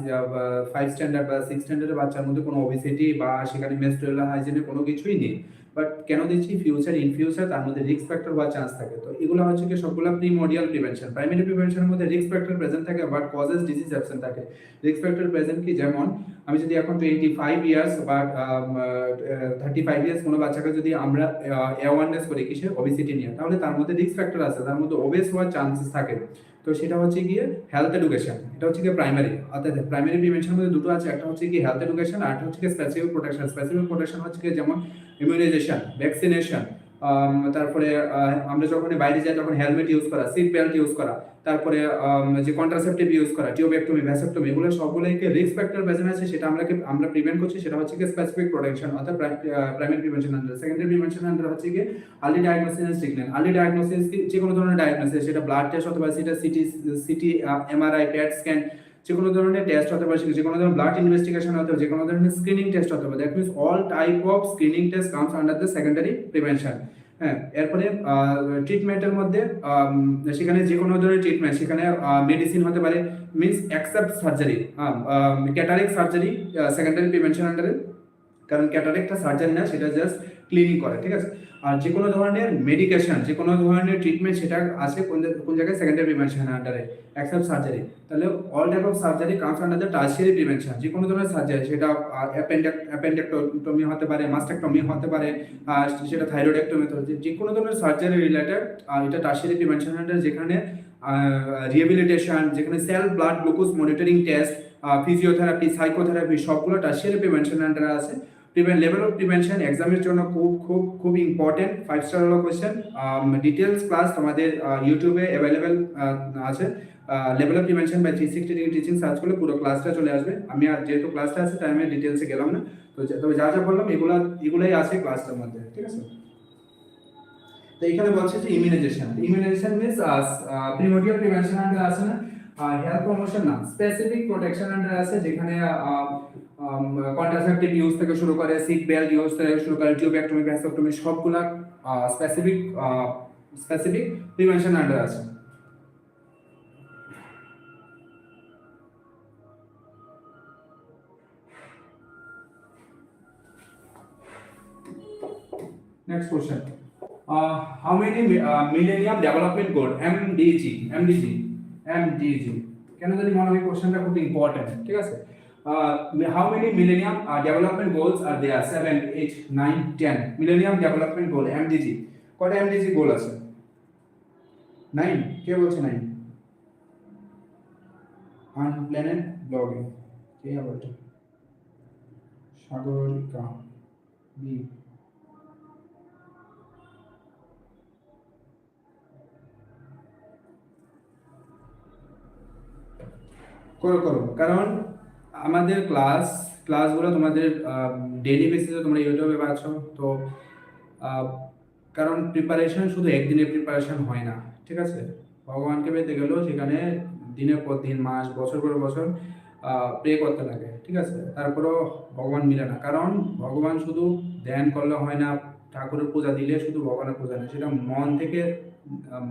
5 স্ট্যান্ডার্ড বা 6 স্ট্যান্ডার্ডের বাচ্চার মধ্যে কোনো ওবিসিটি বা সেখানে মেনস্ট্রুয়াল হাইজিনের কোনো কিছুই নেই। বাট কেন দিচ্ছি, ইন ফিউচার তার মধ্যে রিস্ক ফ্যাক্টর হওয়ার চান্স থাকে। তো এগুলো হচ্ছে কি সবগুলো প্রিমোডিয়াল প্রিভেনশন। প্রাইমারি প্রিভেনশনের মধ্যে রিস্ক ফ্যাক্টর প্রেজেন্ট থাকে, বাট কজেস ডিজিজ অ্যাবসেন্ট থাকে। রিস্ক ফ্যাক্টর প্রেজেন্ট কি, যেমন আমি যদি এখন 25 ইয়ার্স বা 35 ইয়ার্স কোনো বাচ্চাকে যদি আমরা অ্যাওয়ারনেস করি কিসে, ওবিসিটি নিয়ে, তাহলে তার মধ্যে রিস্ক ফ্যাক্টর আছে, তার মধ্যে ওবেস হওয়ার চান্সেস থাকে। তো সেটা হচ্ছে গিয়ে হেলথ এডুকেশন, এটা হচ্ছে গিয়ে প্রাইমারি। অর্থাৎ প্রাইমারি প্রিভেনশনের মধ্যে দুটো আছে, একটা হচ্ছে কি হেলথ এডুকেশন, আর একটা হচ্ছে কি স্পেসিফিক প্রোটেকশন। স্পেসিফিক প্রোটেকশন হচ্ছে কি যেমন ইমিউনাইজেশন, ভ্যাকসিনেশন, তারপরে আমরা যখন বাইরে যাই তখন হেলমেট ইউজ করা, সিট বেল্ট ইউজ করা, তারপরে যে কন্ট্রাসেপ্টিভ ইউজ করা, টিউবেক্টমি, ভ্যাসেক্টমি, এগুলো সবগুলোকে রিস্ক ফ্যাক্টর প্রেজেন্ট আছে, সেটা আমরা প্রিভেন্ট করছি, সেটা হচ্ছে কি স্পেসিফিক প্রোটেকশন, অর্থাৎ primary prevention under. Secondary prevention under হচ্ছে কি early diagnosis and treatment. Early diagnosis কি, যে কোনো ধরনের ডায়াগনোসিস, সেটা ব্লাড টেস্ট অথবা সেটা সিটি, এমআরআই, প্যাট স্ক্যান, যে কোনো ধরনের টেস্ট হতে পারে, যে কোনো ধরনের ব্লাড ইনভেস্টিগেশন হতে পারে, যে কোনো ধরনের স্ক্রিনিং টেস্ট হতে পারে। That means all type of screening test comes under the secondary prevention. হ্যাঁ, এরপরে ট্রিটমেন্টের মধ্যে সেখানে যে কোনো ধরনের ট্রিটমেন্ট, সেখানে মেডিসিন হতে পারে, means accept surgery, cataract surgery secondary prevention আন্ডারে, কারণ ক্যাটারেকটা সার্জারি না, সেটা জাস্ট ক্লিনিং করে। ঠিক আছে, আর যে কোনো ধরনের মেডিকেশন, যে কোনো ধরনের ট্রিটমেন্ট, সেটা আছে কোন জায়গায়, সেকেন্ডারি প্রিভেনশন আন্ডারে, অ্যাকসেপ্ট সার্জারি। তাহলে all type of surgery comes under the tertiary prevention. যে কোনো ধরনের সার্জারি, সেটা অ্যাপেন্ডেক্টমি হতে পারে, মাস্টেক্টমি হতে পারে, সেটা থাইরয়েডেক্টমি হতে পারে, যে কোনো ধরনের সার্জারি রিলেটেড, এটা টার্সিয়ারি প্রিভেনশন আন্ডারে, যেখানে রিহ্যাবিলিটেশন, যেখানে self blood glucose monitoring test, physiotherapy, psychotherapy, সবগুলো টার্সিয়ারি প্রিভেনশন আন্ডারে আছে। লেভেল অফ প্রিভেনশন এক্সামের জন্য খুব খুব খুব ইম্পর্টেন্ট, 5 স্টার হলো কোয়েশ্চেন। ডিটেলস ক্লাস তোমাদের ইউটিউবে অ্যাভেলেবেল আছে। Level of prevention by 360 degree teaching search করলে পুরো ক্লাসটা চলে আসবে। আমি আর যেহেতু ক্লাসটা আছে তাই আমি ডিটেলসে গেলাম না, তো তবে যা যা বললাম এগুলাই আছে ক্লাসটার মধ্যে। ঠিক আছে, তো এখানে বলছে যে immunisation means primordial prevention under আছে না, হেলথ প্রমোশন না, স্পেসিফিক প্রোটেকশন আন্ডার আছে, যেখানে কন্ট্রাসেপটিভ ইউজ থেকে শুরু করে, সিট বেল্ট ইউজ থেকে শুরু করে, টিউবেক্টমি, ভ্যাসেক্টমি, সবগুলা স্পেসিফিক প্রিভেনশন আন্ডার আছে। Next question. How many Millennium Development Goal MDG কেন জানি মনে হয় কোশ্চেনটা খুব ইম্পর্টেন্ট। ঠিক আছে, how many Millennium Development Goals are there? 7, 8, 9, 10 Millennium Development Goal MDG, কয়টা MDG গোল আছে? 9, কে বলছে 9? আনপ্ল্যানেড ব্লগিং, কে আবার এটা? সাগরিকা বি। করো, কারণ আমাদের ক্লাসগুলো তোমাদের ডেইলি বেসিসে তোমরা ইউটিউবে পাচ্ছ। তো কারণ প্রিপারেশন শুধু একদিনের প্রিপারেশন হয় না। ঠিক আছে, ভগবানকে পেতে গেলেও সেখানে দিনের পর দিন, মাস, বছর পর বছর প্রে করতে লাগে। ঠিক আছে, তারপরেও ভগবান মিলে না, কারণ ভগবান শুধু ধ্যান করলে হয় না, ঠাকুরের পূজা দিলে শুধু ভগবানের পূজা না, সেটা মন থেকে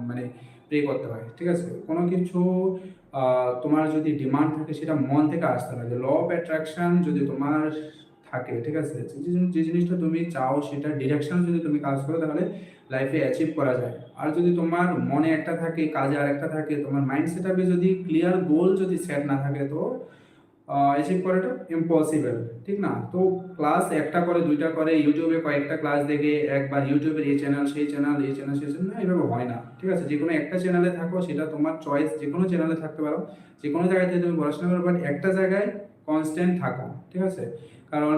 মানে প্রে করতে হয়। ঠিক আছে, কোনো কিছু তোমার যদি ডিমান্ড থাকে, সেটা মন থেকে আসতে লাগে। ল অফ অ্যাট্রাকশন যদি তোমার থাকে, ঠিক আছে, যে জিনিসটা তুমি চাও সেটা ডিরেকশন যদি তুমি কাজ করো, তাহলে লাইফে অ্যাচিভ করা যায়। আর যদি তোমার মনে একটা থাকে, কাজে আরেকটা থাকে, তোমার মাইন্ড সেটআপে যদি ক্লিয়ার গোল যদি সেট না থাকে, তো অ্যাচিভ করাটা ইম্পসিবল। ঠিক না? তো ক্লাস একটা করে, দুইটা করে, ইউটিউবে কয়েকটা ক্লাস দেখে, একবার ইউটিউবের এই চ্যানেল সেই চ্যানেল, এই চ্যানেল সেই চ্যানেল, এইভাবে হয় না। ঠিক আছে, যে কোনো একটা চ্যানেলে থাকো, সেটা তোমার চয়েস, যে কোনো চ্যানেলে থাকতে পারো, যে কোনো জায়গায় থেকে তুমি পড়াশোনা করো, বাট একটা জায়গায় কনস্ট্যান্ট থাকো। ঠিক আছে, কারণ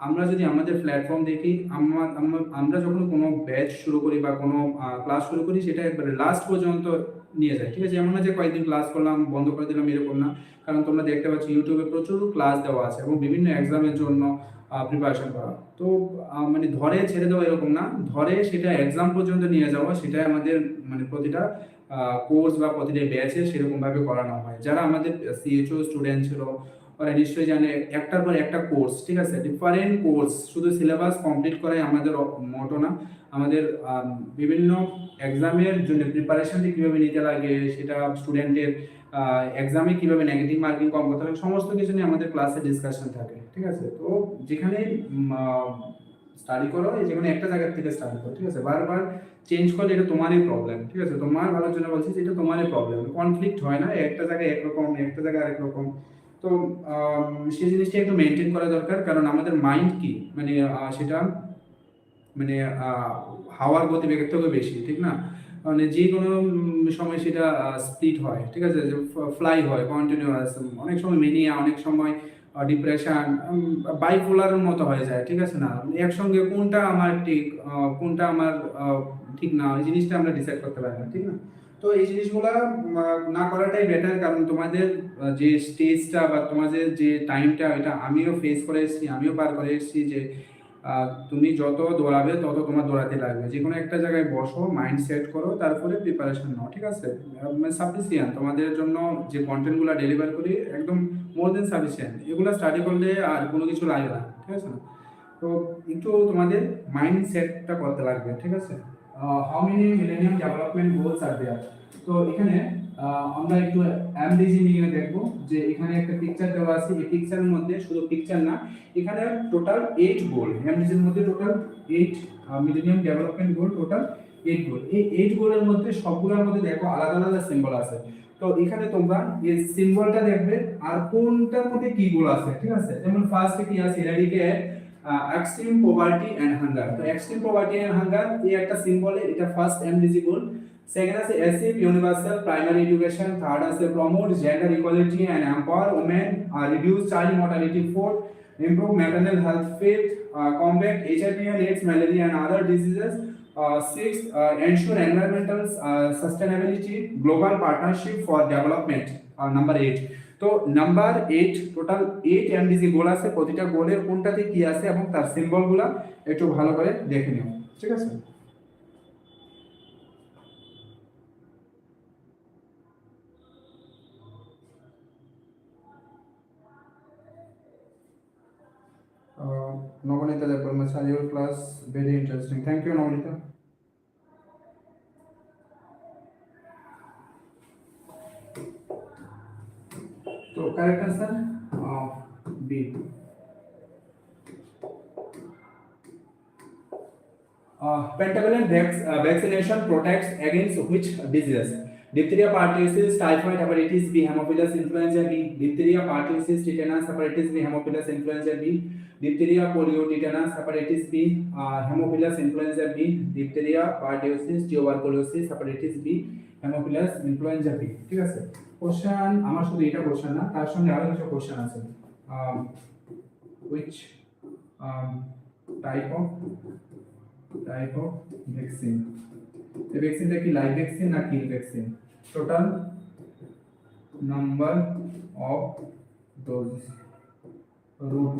আমরা যদি আমাদের প্ল্যাটফর্ম দেখি, আমরা যখন কোনো ব্যাচ শুরু করি বা কোনো ক্লাস শুরু করি, সেটা একবারে লাস্ট পর্যন্ত নিয়ে যায়। ঠিক আছে, এমন না যে কয়েকদিন ক্লাস করলাম বন্ধ করে দিলাম, এরকম না। কারণ তোমরা দেখতে পাচ্ছ ইউটিউবে প্রচুর ক্লাস দেওয়া আছে এবং বিভিন্ন এক্সামের জন্য প্রিপারেশন করা। তো মানে ধরে ছেড়ে দেওয়া এরকম না, ধরে সেটা এক্সাম পর্যন্ত নিয়ে যাওয়া, সেটাই আমাদের মানে প্রতিটা কোর্স বা প্রতিটা ব্যাচে সেরকমভাবে করানো হয়। যারা আমাদের সিএইচও স্টুডেন্ট ছিল ওরা নিশ্চয়ই জানে একটার পর একটা কোর্স, ঠিক আছে, ডিফারেন্ট কোর্স, শুধু সিলেবাস কমপ্লিট করাই আমাদের মোটো না। আমাদের বিভিন্ন এক্সামের জন্য প্রিপারেশনটি কীভাবে নিতে লাগে, সেটা স্টুডেন্টের এক্সামে কীভাবে নেগেটিভ মার্কিং কম করতে হবে, সমস্ত কিছু নিয়ে আমাদের ক্লাসে ডিসকাশন থাকে, ঠিক আছে। তো যেখানে স্টাডি করো, এই যেখানে একটা জায়গা থেকে স্টাডি করো, ঠিক আছে, বারবার চেঞ্জ করলে এটা তোমারই প্রবলেম, ঠিক আছে, তোমার ভালোর জন্য বলছি যে এটা তোমারই প্রবলেম, কনফ্লিক্ট হয় না, একটা জায়গায় একরকম একটা জায়গায় আরেক রকম। তো সেই জিনিসটা একটু মেনটেন করা দরকার, কারণ আমাদের মাইন্ড কি মানে সেটা মানে হাওয়ার গতিবেগের থেকে বেশি, ঠিক না, মানে যে কোনো সময় সেটা স্প্লিট হয়, ঠিক আছে, যে ফ্লাই হয় কন্টিনিউয়াস, অনেক সময় মেনিয়া, অনেক সময় ডিপ্রেশন, বাইপোলারের মতো হয়ে যায়, ঠিক আছে না, একসঙ্গে কোনটা আমার ঠিক কোনটা আমার ঠিক না, এই জিনিসটা আমরা ডিসাইড করতে পারি না, ঠিক না। তো এই জিনিসগুলা না করাটাই বেটার, কারণ তোমাদের যে স্টেজটা বা তোমাদের যে টাইমটা, এটা আমিও ফেস করে এসেছি, আমিও পার করে এসেছি, যে তুমি যত দৌড়াবে তত তোমার দৌড়াতে লাগবে, যে কোনো একটা জায়গায় বসো, মাইন্ড সেট করো, তারপরে প্রিপারেশন নাও, ঠিক আছে, সাফিসিয়েন্ট তোমাদের জন্য যে কন্টেন্টগুলো ডেলিভার করি, একদম মোর দেন সাফিসিয়েন্ট, এগুলো স্টাডি করলে আর কোনো কিছু লাগে না, ঠিক আছে না। তো একটু তোমাদের মাইন্ড সেটটা করতে লাগবে, ঠিক আছে। How many millennium development goals are there. তো এখানে আমরা একটু এমডিজি নিয়ে দেখবো, যে এখানে একটা পিকচার দেওয়া আছে, এই পিকচারের মধ্যে শুধু পিকচার না, এখানে টোটাল 8 গোল, এমডিজির মধ্যে total 8 millennium development goal, total 8 গোল। এই 8 গোলের মধ্যে সবগুলোর মধ্যে দেখো আলাদা আলাদা সিম্বল আছে। তো এখানে তোমরা এই সিম্বলটা দেখবে আর কোনটার মধ্যে কি গোল আছে, ঠিক আছে। যেমন ফার্স্টে কি আছে, eradicate extreme poverty and hunger. তো এক্সট্রিম পভার্টি এন্ড হাঙ্গার এই একটা সিম্বলে, এটা ফার্স্ট এমডিজি গোল। সেকেন্ড আছে achieve universal primary education. Third আছে promote gender equality and empower women, reduce child mortality. Fourth improve maternal health. Fifth, combat HIV and AIDS, malaria and other diseases. Sixth, ensure environmental sustainability, global partnership for development. Number 8. তো নাম্বার 8, টোটাল 8 এমডিজি গোল আছে, প্রতিটা গোলের কোনটাতে কি আছে এবং তার সিম্বলগুলো একটু ভালো করে দেখে নিও, ঠিক আছে। Nabanita Debbarma, sir your class very interesting. Thank you Nabanita. তো correct answer B. Pentavalent vaccination protects against which diseases? Diphtheria, pertussis, typhoid, hepatitis B, Haemophilus influenza B. Diphtheria, pertussis, tetanus, hepatitis B, Haemophilus influenza B. Diphtheria, polio, tetanus, hepatitis B, Haemophilus influenza B. Diphtheria, pertussis, tuberculosis, hepatitis B, Haemophilus influenza B. ঠিক আছে। কোশ্চেন আমার শুধু এটা কোশ্চেন না, তার সঙ্গে আরো কিছু কোশ্চেন আছে। Which type of ভ্যাকসিন, এই ভ্যাকসিনটা কি লাইভ ভ্যাকসিন না kill vaccine? Total number of dose, route,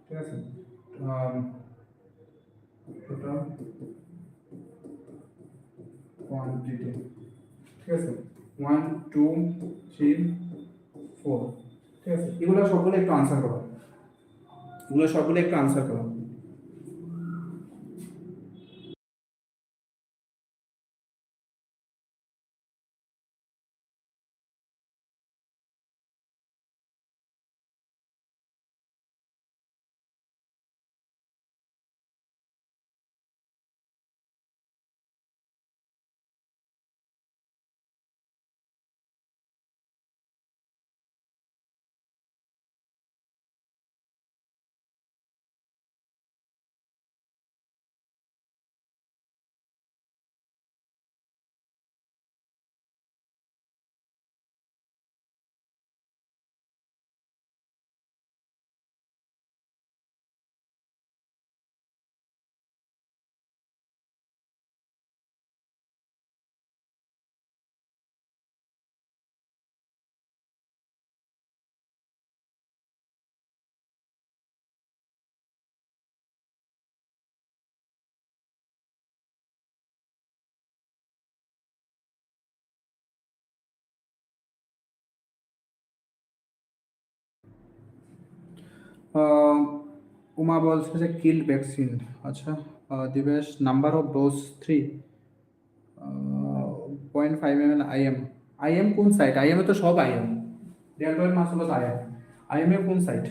ঠিক আছে, টোটাল কোয়ান্টিটি, ঠিক আছে, 1 2 3 4, ঠিক আছে। এগুলো সবগুলো একটু আনসার করো, এগুলো সবগুলো একটু আনসার করো। আহ, উমা বলছে যে কিল ভ্যাকসিন। আচ্ছা, Dibesh number of dose 3, 0.5 ml IM. IM কোন সাইট? আইএম এ তো সব আইএম, ডেল্টয়েড মাস হলো আইএম। আইএম এর কোন সাইট?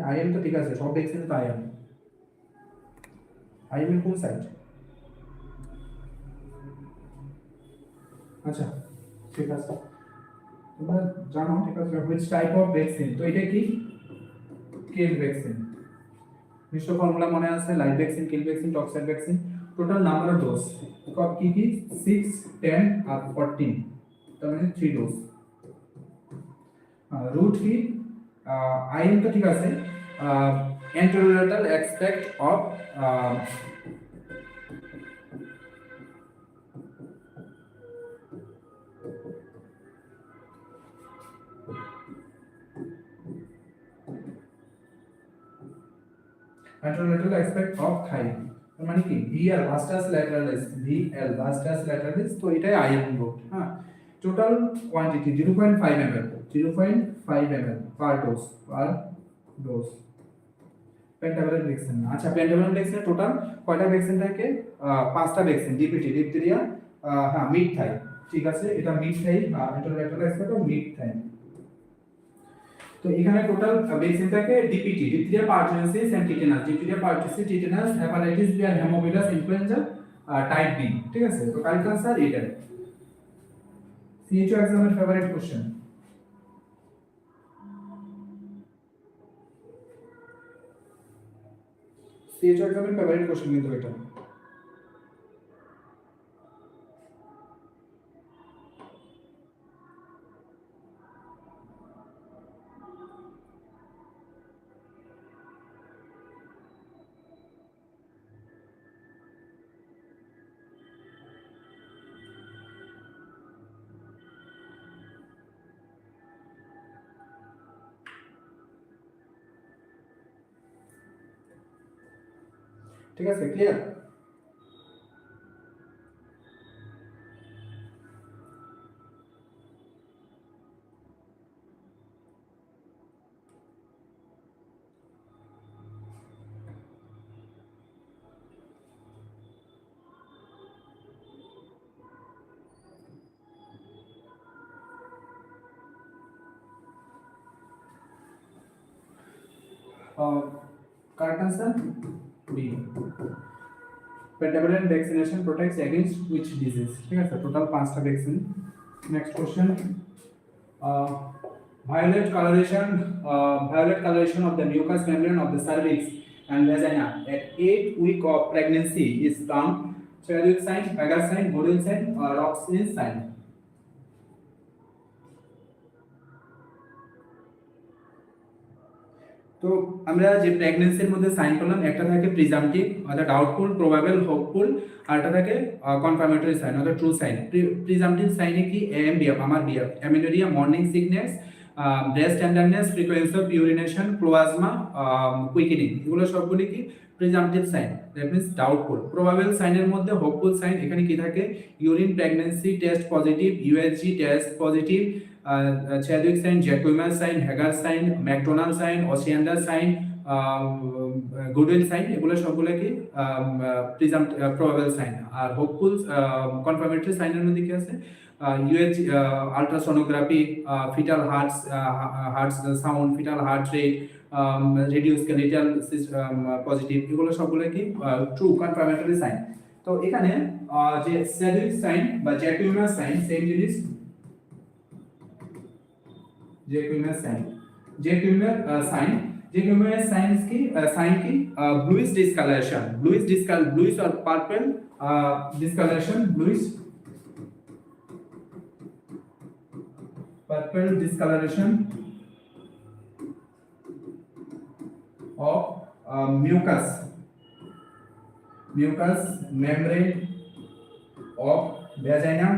আইএম তো ঠিক আছে, সব ভ্যাকসিনে তো আইএম। আইএম এর কোন সাইট? আচ্ছা, ঠিক আছে, তোমরা জানো, ঠিক আছে। হুইচ টাইপ অফ ভ্যাকসিন, তো এটা কি? কিল ভ্যাকসিন। নিশ্চয় ফর্মুলা মনে আছে, live vaccine, kill vaccine, toxoid vaccine. Total number of dose কত কি কি? 6, 10 আর 14, তার মানে 3 ডোজ। রুট কি? আইএম তো ঠিক আছে। Anterolateral aspect of anterolateral aspect of thigh, তার মানে কি ভিএল ভাস্টাস ল্যাটারালিস, ভিএল ভাস্টাস ল্যাটারালিস, তো এটাই আইএম রুট। হ্যাঁ, total quantity 0.5 ml, 0.5 ml per dose. Pentavalent vaccine, আচ্ছা পেন্টাভালেন্ট ভ্যাকসিনে টোটাল কয়টা ভ্যাকসিন থাকে? 5টা ভ্যাকসিন, ডিপিটি, ডিপথেরিয়া, হ্যাঁ মিড থাই, ঠিক আছে, এটা mid thigh, anterolateral aspect of mid thigh. তো এখানে টোটাল ভ্যাকসিন থাকে DPT, diphtheria, pertussis and tetanus, diphtheria, pertussis, tetanus, hepatitis B আর হেমোফিলাস ইনফ্লুয়েঞ্জা টাইপ বি, ঠিক আছে। তো কারেক্ট आंसर এটা। সিএইচও এক্সামের ফেভারিট কোশ্চেন। সিএইচও এক্সামের ফেভারিট কোশ্চেন কিন্তু এটা। ঠিক আছে, clear? Correct answer B. Pentavalent vaccination protects against which disease, ঠিক আছে, টোটাল 5টা vaccine. Next question, violet coloration of the mucous membrane of the cervix and vagina at 8 week of pregnancy is found Chadwick sign, Hagar sign, Godwin sign, or Roxanne sign. তো আমরা যে প্রেগন্যান্সির মধ্যে সাইন করলাম, একটা থাকে প্রিজাম্পটিভ অর্থাৎ ডাউটফুল, প্রবাবল, হোপফুল, আর একটা থাকে কনফার্মেটরি সাইন অর্থাৎ ট্রু সাইন। প্রিজাম্পটিভ সাইনে কি এএমবিএফ, আমার BF, amenorrhoea, morning sickness, breast tenderness, frequency of urination, plasma, quickening, এগুলো সবগুলি কি presumptive sign, that means doubtful. Probable সাইনের মধ্যে হোপফুল সাইন, এখানে কি থাকে urine pregnancy test positive, USG test positive, Chadwick sign, Jacquemus sign, Hagar sign, McDonald sign, Osiander sign, Goodwin sign, এগুলো সবগুলো কি প্রবাবল সাইন। আর হোপফুল কনফার্মেটরি সাইনের মধ্যে কি আছে uh, ultrasonography, fetal heart sound, fetal heart rate, radio skeletal positive, এগুলো সবগুলো কি ট্রু কনফার্মেটরি সাইন। তো এখানে যে Chadwick sign বা Jacquemus sign সেম জিনিস, Jacquemus sign, Jacquemus sign की bluish discoloration, bluish or purple discoloration, bluish purple discoloration of mucous membrane of vagina,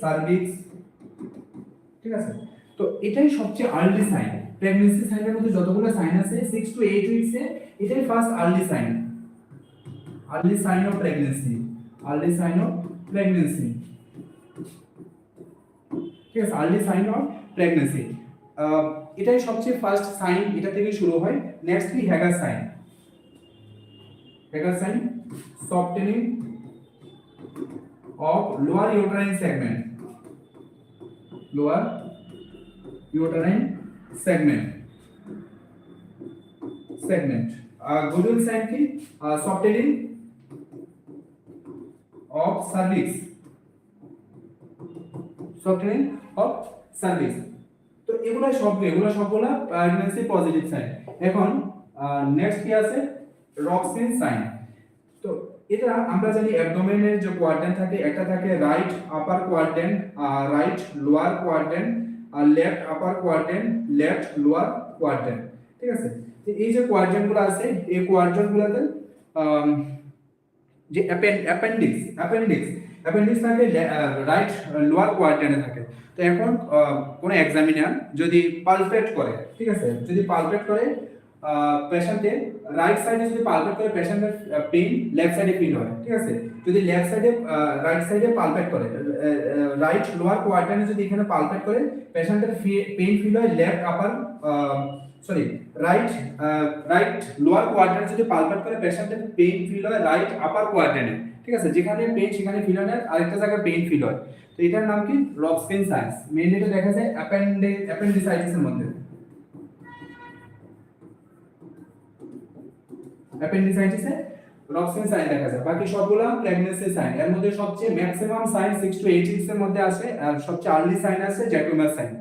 cervix, ঠিক আছে। তো এটাই সবচেয়ে আর্লি সাইন। প্রেগন্যান্সি সাইনের মধ্যে যতগুলো সাইন আছে 6 to 8 উইকস এ, এটাই first early sign of pregnancy, ঠিক আছে, আর্লি সাইন অফ প্রেগন্যান্সি। এটাই সবচেয়ে ফার্স্ট সাইন, এটা থেকে শুরু হয়। নেক্সট কি Hegar sign. Hegar sign softening of lower uterine segment, lower uterine segment segment. Goodwin sign কি softening of cervix, softening of cervix. তো এগুলো সবগুলা প্রেগন্যান্সি পজিটিভ সাইন। এখন নেক্সট কি আছে রক্সিন সাইন। তো এটা আমরা জানি অ্যাবডোমেনের যে কোয়াড্র্যান্ট থাকে, একটা থাকে right upper quadrant, right lower quadrant, আর লেফট আপার কোয়াড্র্যান্ট, লেফট লোয়ার কোয়াড্র্যান্ট। ঠিক আছে, তো এই যে কোয়াড্র্যান্টগুলো আছে, এই কোয়াড্র্যান্টগুলোতে যে অ্যাপেন্ডিক্স থাকে রাইট লোয়ার কোয়াড্র্যান্টে থাকে। তো এখন কোন এক্সামিনার যদি পালপেট করে, ঠিক আছে, যদি পালপেট করে পেশেন্টের রাইট সাইডে, যদি পালপেট করে পেশেন্টের পেইন লেফট সাইডে ফিল হয়। ঠিক আছে, যদি লেফট সাইডে রাইট সাইডে পালপেট করে, রাইট লোয়ার কোয়াড্র্যান্টে যদি এখানে পালপেট করে পেশেন্টের পেইন ফিল হয় লেফট আপার রাইট লোয়ার কোয়াড্র্যান্ট, যদি পালপেট করে পেশেন্টের পেইন ফিল হয় রাইট আপার কোয়াড্র্যান্টে। ঠিক আছে, যেখানে পেইন সেখানে ফিল হয় না, আরেকটা জায়গায় পেইন ফিল হয়। তো এটার নাম কি রক্সিন সাইন্স। মেইনলি এটা দেখা যায় অ্যাপেন্ডিসাইটিসের মধ্যে, অ্যাপেন্ডিসাইটিসে রক্সিন সাইন দেখা যায়। বাকি সবগুলা প্রেগন্যান্সি সাইন। এর মধ্যে সবচেয়ে ম্যাক্সিমাম সাইন 6 to 8 উইকস এর মধ্যে আসে, আর সবচেয়ে আর্লি সাইন আছে জ্যাকুমার সাইন।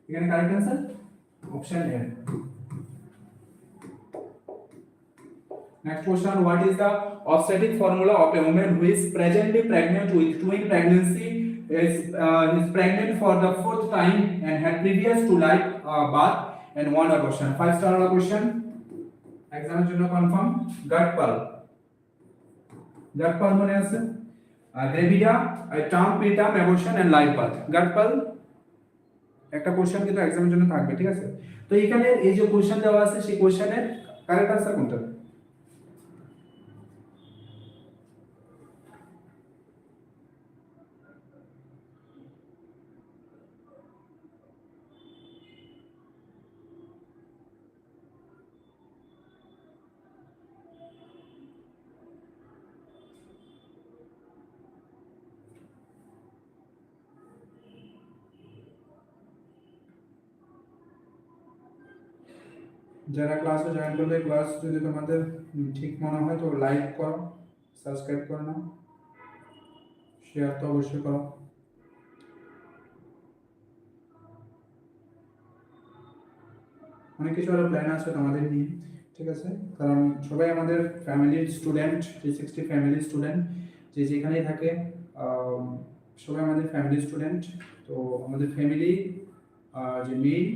এখানে correct answer option A. Next question, what is the obstetric formula of a woman who is presently pregnant with twin pregnancy, is pregnant for the fourth time and had previous to live birth and one abortion? 5-star question, exam এর জন্য কনফার্ম। gut pearl মনে আছে, gravidia, term preterm abortion and live birth। gut pearl একটা কোশ্চেন কিন্তু এক্সামের জন্য থাকবে। ঠিক আছে, তো এখানে এই যে কোশ্চেন দেওয়া আছে সেই কোশ্চেনের কারেক্ট आंसर কোনটা? যারা ক্লাসে জয়েন করলে, ক্লাস যদি তোমাদের ঠিক মনে হয় তো লাইক করো, সাবস্ক্রাইব করে নাও, শেয়ার তো অবশ্যই করো। অনেক কিছু আরো প্ল্যান আছে তোমাদের নিয়ে। ঠিক আছে, কারণ সবাই আমাদের ফ্যামিলির স্টুডেন্ট, 360 ফ্যামিলি স্টুডেন্ট, যে যেখানেই থাকে সবাই আমাদের ফ্যামিলি স্টুডেন্ট। তো আমাদের ফ্যামিলি যে মেইন,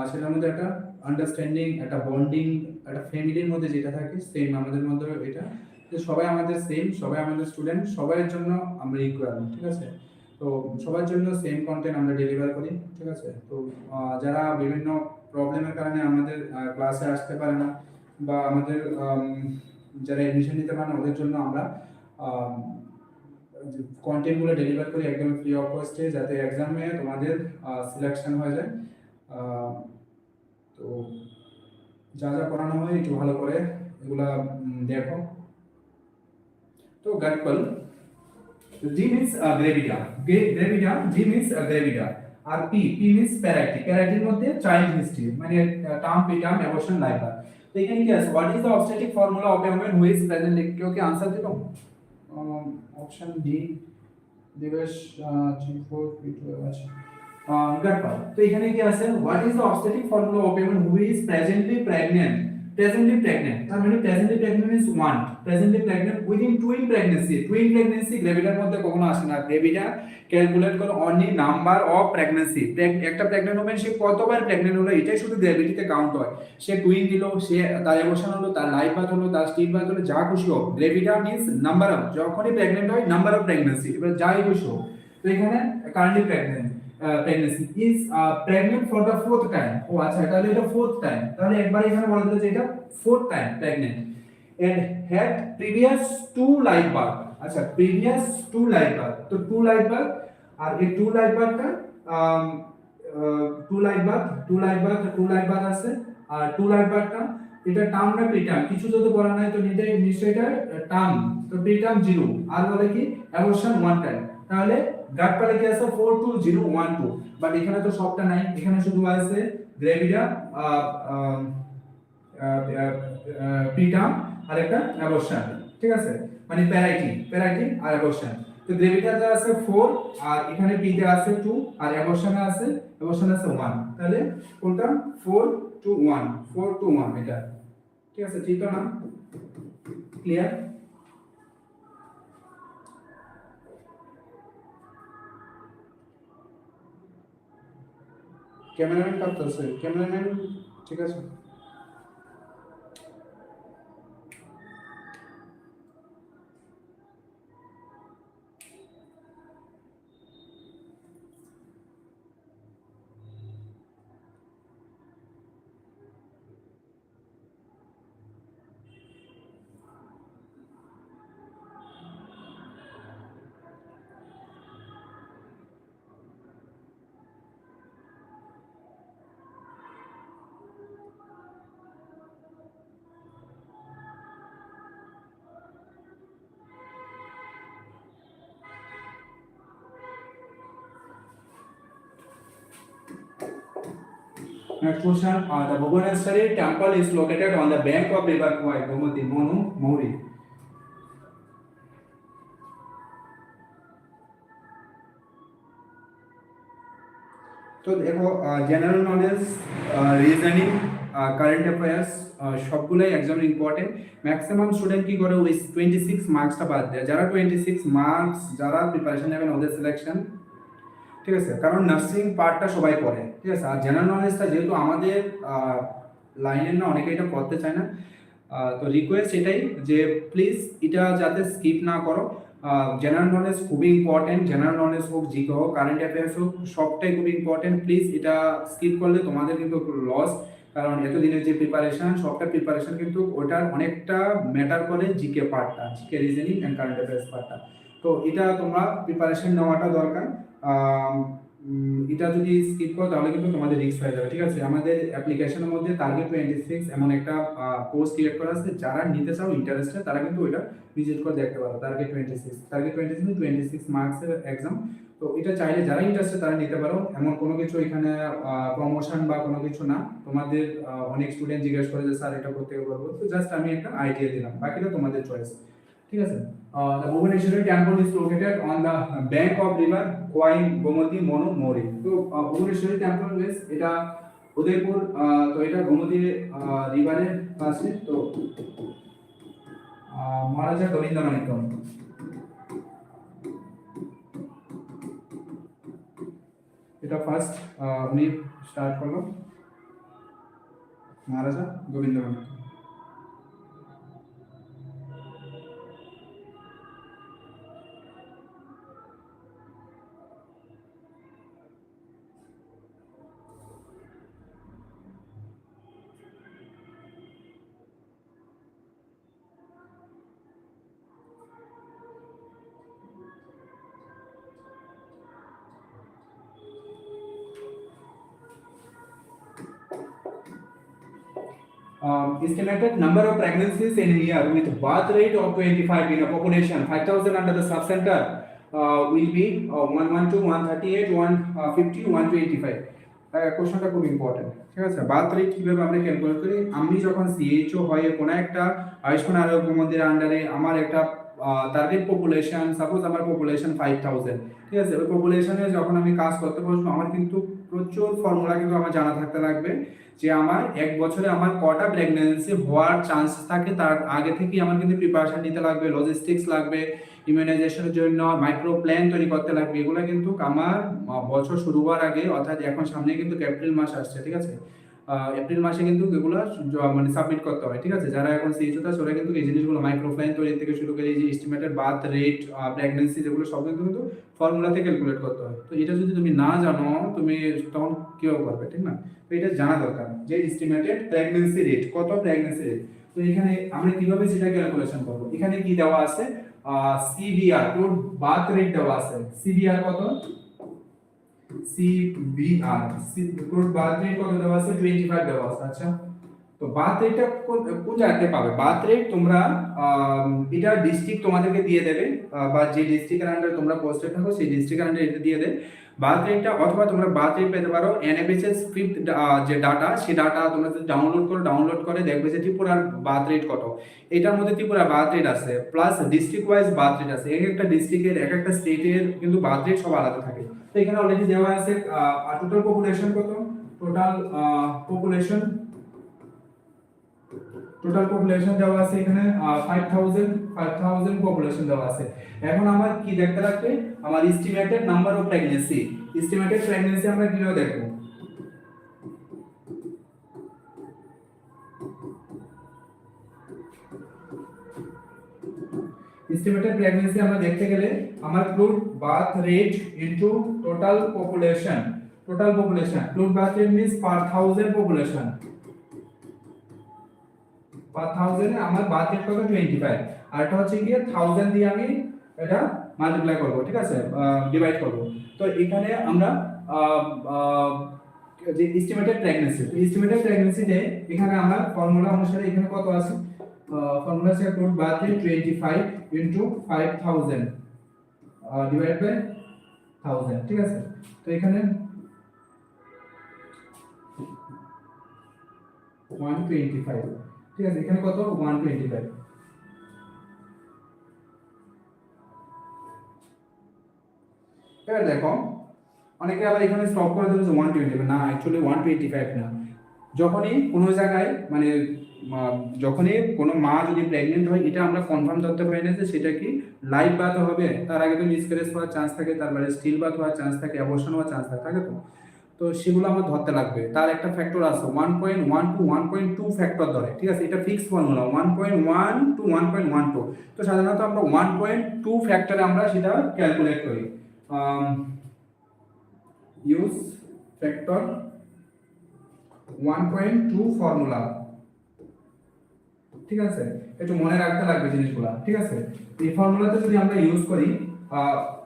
সেটার মধ্যে একটা আন্ডারস্ট্যান্ডিং, একটা বন্ডিং, একটা ফ্যামিলির মধ্যে যেটা থাকে সেম আমাদের মধ্যে এটা, যে সবাই আমাদের সেম, সবাই আমাদের স্টুডেন্ট, সবার জন্য আমরা ইকুয়াল। ঠিক আছে, তো সবার জন্য সেম কন্টেন্ট আমরা ডেলিভার করি। ঠিক আছে, তো যারা বিভিন্ন প্রবলেমের কারণে আমাদের ক্লাসে আসতে পারে না বা আমাদের যারা এডমিশন নিতে পারে না, ওদের জন্য আমরা কন্টেন্টগুলো ডেলিভার করি একদম ফ্রি অফ কস্টে, যাতে এক্সামে তোমাদের সিলেকশন হয়ে যায়। তো যা যা পড়ানো হয় একটু ভালো করে এগুলা দেখো। তো gut pearl, G means gravidia, G means gravidia, আর P means parity, প্যারাইটির মধ্যে চাইল্ড হিস্ট্রি, মানে term preterm abortion live birth. তো এখানে কি আছে, what is the obstetric formula of a woman who is presently? কেউ কি আনসার দিলো? অপশন ডি দিবেশ 3-4 আছে gut pearl। তো এখানে কি আছে, what is the obstetric formula of a woman who is presently pregnant? Presently pregnant তার মানে presently pregnant means one, presently pregnant within twin pregnancy. Twin pregnancy গ্রেভিডার মধ্যে কখনো আসে না। গ্রেভিডা ক্যালকুলেট করো অনলি নাম্বার অফ প্রেগন্যান্সি। একটা প্রেগন্যান্ট ওম্যান সে কতবার প্রেগন্যান্ট হলো এটাই শুধু গ্রেভিডিতে কাউন্ট হয়। সে টুইন দিল, সে তার অ্যাবর্শন হলো, তার লাইভ বার্থ হলো, তার স্টিল বার্থ হলো, যা খুশি হোক, গ্রেভিডা মিন্স নাম্বার অফ, যখনই প্রেগন্যান্ট হয় নাম্বার অফ প্রেগন্যান্সি, এবার যাই খুশি হোক। তো এখানে currently pregnancy is pregnant for the fourth time। ও আচ্ছা, তাহলে এটা fourth time, তাহলে একবার এখানে বলা দিল যে এটা fourth time pregnant। and had previous two live birth। আচ্ছা previous two live birth, তো two live birth আর এই two live birthটা two live birth আছে আর two live birthটা এটা টার্ম না প্রিটার্ম কিছু যদি বলা নাই তো নিশ্চয়ই এটা টার্ম, তো প্রিটার্ম 0 আর বলে কি অ্যাবর্শন 1 টাইম, তাহলে গাট পালে কি আছে 42012, বাট এখানে তো সবটা নাই, এখানে শুধু আছে গ্রেভিডা প্রিটার্ম আর একটা অ্যাবর্শন, ঠিক আছে, মানে প্যারাইটি আর অ্যাবর্শন। তো গ্রেভিটাতে আছে 4 আর এখানে পি তে আছে 2 আর অ্যাবর্শনে আছে 1, তাহলে কোনটা 4 to 1 এটা, ঠিক আছে, ঠিক না? ক্লিয়ার? ক্যামেরাম্যান কাটতেছে, ক্যামেরাম্যান ঠিক আছে। Next question, the Bhubaneswari temple is located on the bank of river Kwai, Gomati, Monu, Mohri. তো দেখো general knowledge, reasoning, current affairs সবগুলোই একদম ইম্পর্টেন্ট। ম্যাক্সিমাম স্টুডেন্ট কি করে ওই 26 মার্কসটা বাদ দেয়, যারা 26 মার্কস যারা প্রিপারেশন নেবেন ওদের সিলেকশন, ঠিক আছে, কারণ নার্সিং পার্টটা সবাই করে, ঠিক আছে, আর জেনারেল নলেজটা যেহেতু আমাদের লাইনের না অনেকে এটা করতে চায় না, তো রিকোয়েস্ট এটাই যে প্লিজ এটা যাতে স্কিপ না করো। জেনারেল নলেজ খুবই ইম্পর্টেন্ট, জেনারেল নলেজ হোক, জিকে হোক, কারেন্ট অ্যাফেয়ার্স হোক, সবটাই খুবই ইম্পর্টেন্ট। প্লিজ এটা স্কিপ করলে তোমাদের কিন্তু লস, কারণ এতদিনের যে প্রিপারেশন সবটা প্রিপারেশন কিন্তু ওটার অনেকটা ম্যাটার করে জিকে পার্টটা, GK reasoning and current affairs পার্টটা, তো এটা তোমরা প্রিপারেশন নেওয়াটা দরকার। এটা যদি স্কিপ করো তাহলে কিন্তু তোমাদের রিস্ক হয়ে যাবে, ঠিক আছে। আমাদের অ্যাপ্লিকেশনের মধ্যে টার্গেট 26 এমন একটা কোর্স সিলেক্ট করা আছে, যারা নিতে চাও ইন্টারেস্টেড তারা কিন্তু ওইটা ভিজিট করে দেখতে পারো। টার্গেট 26 মার্কসের এক্সাম, তো এটা চাইলে যারা ইন্টারেস্টেড তারা নিতে পারো। এমন কোনো কিছু এখানে প্রমোশন বা কোনো কিছু না, তোমাদের অনেক স্টুডেন্ট জিজ্ঞেস করে যে স্যার এটা করতে পারবো, তো জাস্ট আমি একটা আইডিয়া দিলাম, বাকিটা তোমাদের চয়েস, ঠিক আছে। The Bhubaneswari temple is located on the bank of river Kwai, Gomati, Monu, Mohri. তো Bhubaneswari temple বেশ এটা উদয়পুর, তো এটা গোমতী রিভারের পাশে। তো মহারাজা গোবিন্দমাণিক্য, এটা ফার্স্ট উনি স্টার্ট করলো, মহারাজা Govinda Manikya. Estimated number of pregnancies in a year with birth rate of 25 in a population 5,000 under the subcenter will be 112, 138, 150, 125. কোশ্চেনটা খুব ইম্পর্টেন্ট, ঠিক আছে। বার্থ রেট কিভাবে আমরা ক্যালকুলেট করি, আমি যখন সিএইচও হয়ে কোনো একটা আয়ুষ্মান আরোগ্য মন্দিরের আন্ডারে আমার একটা টার্গেট পপুলেশন, সাপোজ আমার পপুলেশন 5000, ঠিক আছে, ওই পপুলেশনে যখন আমি কাজ করতে বসবো আমার কিন্তু প্রচুর ফর্মুলা কিন্তু আমার জানা থাকতে লাগবে, যে আমার এক বছরে আমার কটা প্রেগন্যান্সি হওয়ার চান্স থাকে, তার আগে থেকেই আমার কিন্তু প্রিপারেশন নিতে লাগবে, লজিস্টিক্স লাগবে, ইমিউনাইজেশনের জন্য মাইক্রো প্ল্যান তৈরি করতে লাগবে। এগুলো কিন্তু আমার বছর শুরু হওয়ার আগে, অর্থাৎ এখন সামনে কিন্তু এপ্রিল মাস আসছে, ঠিক আছে, এপ্রিল মাসে কিন্তু এগুলো মানে সাবমিট করতে হয়, ঠিক আছে। যারা এখন সিএইচওতে আছে ওরা কিন্তু এই জিনিসগুলো মাইক্রো প্ল্যান তৈরি থেকে শুরু করে এই যে এস্টিমেটেড বার্থ রেট, প্রেগন্যান্সি, যেগুলো সব কিন্তু ফর্মুলা থেকে ক্যালকুলেট করতে হয়। তো এটা যদি তুমি না জানো তুমি তখন কিভাবে করবে, ঠিক না? তো এটা জানা দরকার যে এস্টিমেটেড প্রেগন্যান্সি রেট, কত প্রেগন্যান্সি রেট। তো এখানে আমরা কিভাবে সেটা ক্যালকুলেশন করব, এখানে কি দেওয়া আছে, সিবিআর ক্রুড বার্থ রেট দেওয়া আছে, সিবিআর কত, সিবিআর ক্রুড বার্থ রেট কত দেওয়া আছে, 25 দেওয়া আছে। আচ্ছা, তো বার্থ রেটটা কোন জায়গাতে পাবে, বার্থ রেট তোমরা এটা ডিস্ট্রিক্ট তোমাদেরকে দিয়ে দেবে, বা যে ডিস্ট্রিক্টের আন্ডারে তোমরা পোস্টেড থাকো সেই ডিস্ট্রিক্টের আন্ডারে এটা দিয়ে দেবে বার্থ রেটটা, অথবা তোমরা বার্থ রেট পেতে পারো এনএফএসএস স্ক্রিপ্ট যে ডাটা, সেই ডাটা তোমরা যদি ডাউনলোড করে দেখবে যে ত্রিপুরার বার্থ রেট কত, এটার মধ্যে ত্রিপুরা বার্থ রেট আছে plus district wise birth rate আছে, এক একটা ডিস্ট্রিক্টের এক একটা স্টেটের কিন্তু বার্থ রেট সব আলাদা থাকে। তো এখানে অলরেডি দেওয়া আছে টোটাল পপুলেশন কত, টোটাল পপুলেশন দেওয়া আছে এখানে 5000 পপুলেশন দেওয়া আছে। এখন আমার কি দেখতে লাগবে, আমার এস্টিমেটেড নাম্বার অফ প্রেগন্যান্সি, আমরা কিভাবে দেখব, এস্টিমেটেড প্রেগন্যান্সি আমরা দেখতে গেলে আমার crude birth rate into total population, crude birth rate means per 1000 population, per 1000 এ আমার বার্থ রেট কত 25, আর এটা হচ্ছে কি 1000 দিয়ে আমি এটা মাল্টিপ্লাই করব, ঠিক আছে, ডিভাইড করব। তো এখানে আমরা যে এস্টিমেটেড প্রেগন্যান্সিতে এখানে আমার ফর্মুলা অনুসারে এখানে কত আছে, ফর্মুলা আছে crude birth rate 25 into 5000 divide by 1000, ঠিক আছে। তো এখানে 125, ঠিক আছে, এখানে কত 125। এবার দেখো অনেকে আবার এখানে স্টপ করে দেবে 125, না অ্যাকচুয়ালি 125 না। যখনই কোনো জায়গায় মানে যখনই কোনো মা যদি প্রেগনেন্ট হয়, এটা আমরা কনফার্ম করতে পারি না যে সেটা কি লাইভ বার্থ হবে, তার আগে তো মিসক্যারেজ হওয়ার চান্স থাকে, তারপরে স্টিল বার্থ হওয়ার চান্স থাকে, অ্যাবর্শন হওয়ার চান্স থাকে তো, তো সেগুলো আমার ধরতে লাগবে। তার একটা ফ্যাক্টর আছে 1.1 টু 1.2 ফ্যাক্টর ধরে, ঠিক আছে, এটা ফিক্স ফর্মুলা 1.1 টু 1.12। তো সাধারণত আমরা 1.2 ফ্যাক্টরে আমরা সেটা ক্যালকুলেট করি, ইউজ ফ্যাক্টর 1.2 ফর্মুলা, ঠিক আছে, একটু মনে রাখতে লাগবে জিনিসগুলা, ঠিক আছে। এই ফর্মুলাতে যদি আমরা ইউজ করি,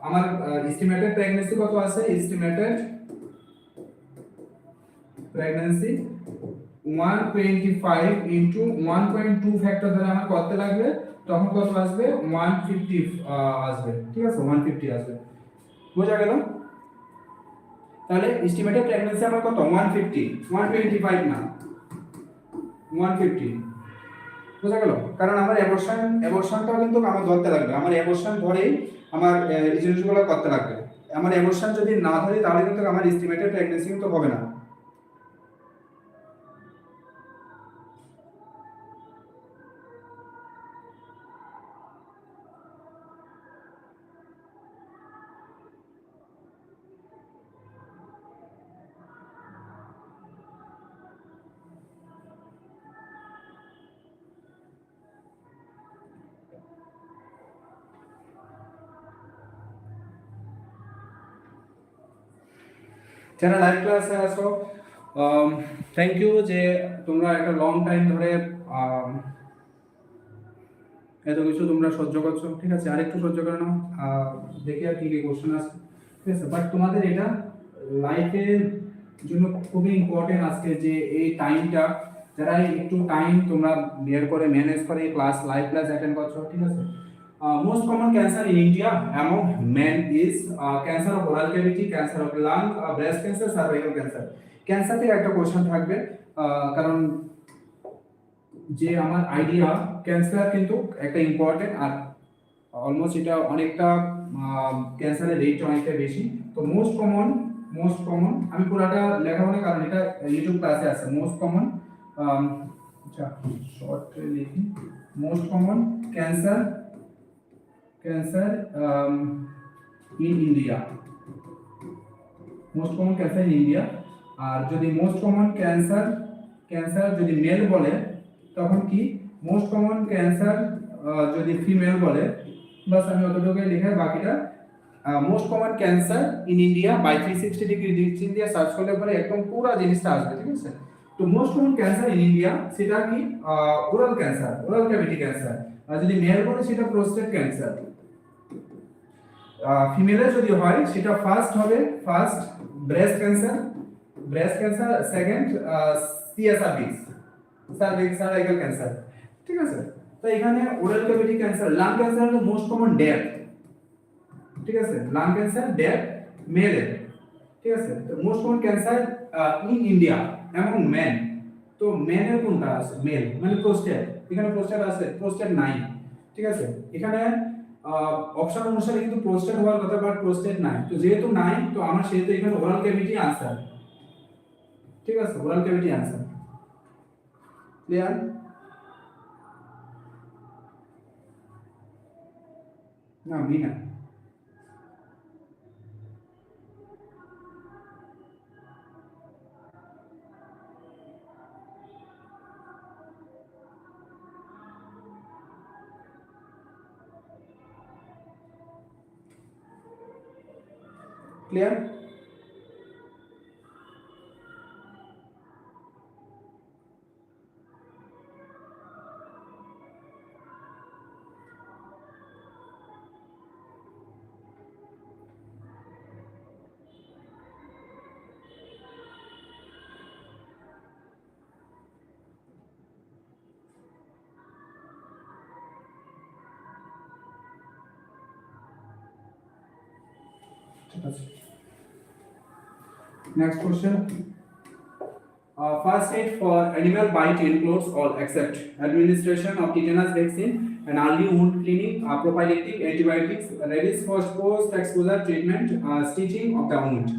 আমার এস্টিমেটেড প্রেগন্যান্সি কত আছে, এস্টিমেটেড প্রেগন্যান্সি 125 ইনটু 1.2 ফ্যাক্টর ধরে আমার করতে লাগবে, তখন কত আসবে 150 আসবে, ঠিক আছে, 150 আসবে, বোঝা গেল। তাহলে এস্টিমেটেড প্রেগন্যান্সি আমার কত 150, 125 না 150, বোঝা গেল। কারণ আমার অ্যাবর্শনটাও কিন্তু আমার ধরতে লাগবে, আমার অ্যাবর্শন ধরেই আমার এই জিনিসগুলো করতে লাগবে। আমার অ্যাবর্শন যদি না ধরি তাহলে কিন্তু আমার এস্টিমেটেড প্রেগন্যান্সি কিন্তু হবে না। যারা লাইভ ক্লাসে আসো, থ্যাংক ইউ যে তোমরা একটা লং টাইম ধরে এত কিছু তোমরা সহ্য করছো, ঠিক আছে, আরেকটু সহ্য করে নাও, দেখি আর কি কি কোশ্চেন আছে, ঠিক আছে। বাট তোমাদের এটা লাইফের জন্য খুবই ইম্পর্টেন্ট আজকে যে এই টাইমটা, যারা একটু টাইম তোমরা বের করে ম্যানেজ করে ক্লাস লাইভ ক্লাস অ্যাটেন্ড করছো, ঠিক আছে। Most common cancer in India among men is cancer of oral cavity, cancer of lung, breast cancer, cervical cancer. Cancer থেকে একটা কোশ্চেন থাকবে, কারণ যে আমার আইডিয়া ক্যান্সার কিন্তু একটা ইম্পর্টেন্ট, আর অলমোস্ট এটা অনেকটা ক্যান্সারের রেট অনেকটা বেশি। তো মোস্ট কমন আমি পুরাটা লেখাবো না কারণ এটা ইউটিউব ক্লাসে আছে। মোস্ট কমন, আচ্ছা শর্টে লিখি, most common cancer in India, most common cancer in India। আর যদি মোস্ট কমন ক্যান্সার যদি মেল বলে তখন কি, মোস্ট কমন ক্যান্সার যদি ফিমেল বলে, বাস আমি অতটুকুই লিখে বাকিটা most common cancer in India by 360 degree দিয়ে সার্চ করলে পরে একদম পুরো জিনিসটা আসবে, ঠিক আছে। তো most common cancer in India সেটা কি oral cancer, oral cavity cancer. আর যদি মেল বলে সেটা প্রোস্টেট ক্যান্সার। ফিমেলের যদি হয় সেটা ফার্স্ট হবে first breast cancer, breast cancer, second cervix, cervical cancer. ঠিক আছে, তো এখানে oral cavity cancer, lung cancer হলো মোস্ট কমন ডেথ। ঠিক আছে, লাং ক্যান্সার ডেথ মেলে। ঠিক আছে, তো most common cancer in India এবং মেন। তো মেনের কোনটা আছে? মেল মানে প্রোস্টেট, এখানে প্রোস্টেট আছে, প্রোস্টেট নাই। ঠিক আছে, এখানে অপশন অনুসারে কিন্তু প্রোস্টেট হওয়ার কথা, বাট প্রোস্টেট নাই। তো যেহেতু নাই, তো আমার সেহেতু এখানে ওরাল ক্যাভিটি আনসার। ঠিক আছে, ওরাল ক্যাভিটি আনসার। ক্লিয়ার? না বি না। ক্লিয়ার? ঠিক আছে, next question. First aid for animal bite includes all except administration of tetanus vaccine and early wound cleaning, prophylactic antibiotics, rabies for post-exposure treatment, stitching of the wound.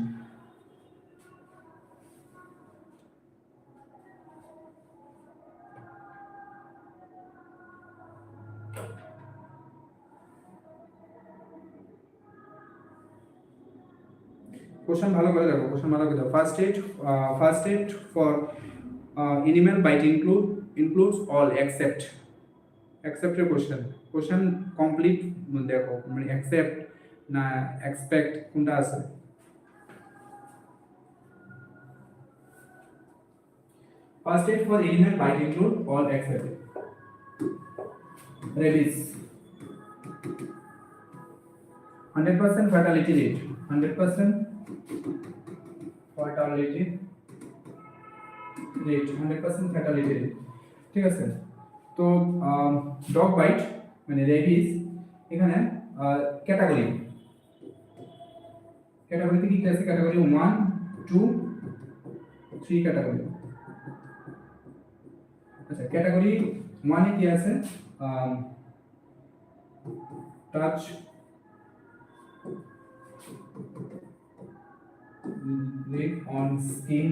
Question ভালো করে দেখো, question ভালো করে দেখো। First aid for animal bite includes all except এর question complete দেখো, মানে accept না expect কোনটা আছে? First aid for animal bite include all except rabies, 100% fatality rate, 100% fatality rate, 100% fatality rate। ঠিক আছে, তো ডগ বাইট মানে রেবিস, এখানে ক্যাটাগরিতে কি আছে? Category 1 2 3 category. আচ্ছা, ক্যাটাগরি 1 এ কি আছে? Touch, lick on skin।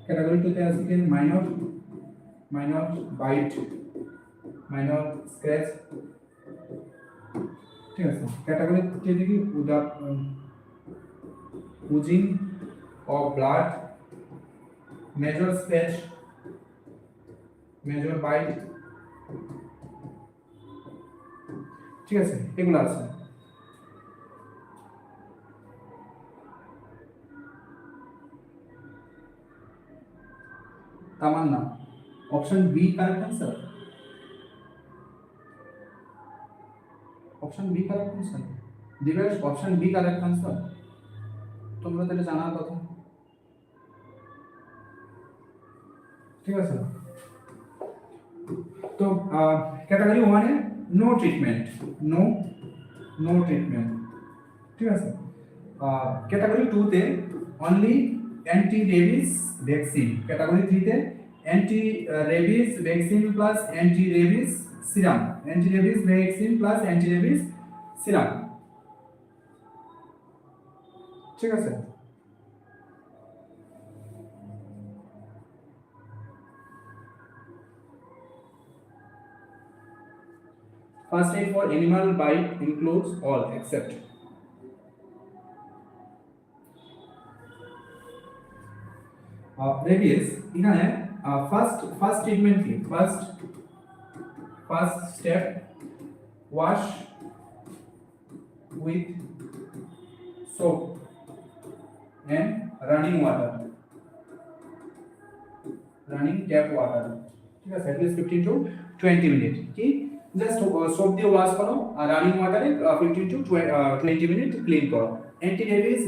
Category 2 তে আছে কি? Minor bite, minor scratch. ঠিক আছে, ক্যাটাগরি 3 তে কি? Oozing of blood, major scratch, major bite. ঠিক আছে, এগুলো আছে। Tamanna, option B correct answer, option B correct answer. Dibesh, option B correct answer. তোমরা তাহলে জানার কথা। ঠিক আছে, তো ক্যাটাগরি 1 এ নো ট্রিটমেন্ট, নো ট্রিটমেন্ট। ঠিক আছে, ক্যাটাগরি 2 তে only anti rabies vaccine, category 3 তে anti rabies vaccine plus anti rabies serum, anti rabies vaccine plus anti rabies serum. ঠিক আছে, first aid for animal bite includes all except rabies। এখানে ফার্স্ট ট্রিটমেন্ট কি? First step wash with soap and running water, running tap water, ঠিক আছে, at least 15 to 20 মিনিট কি জাস্ট সোপ দিয়ে ওয়াশ করো আর রানিং ওয়াটারে 15 to 20 মিনিট ক্লিন করো। অ্যান্টি রেবিস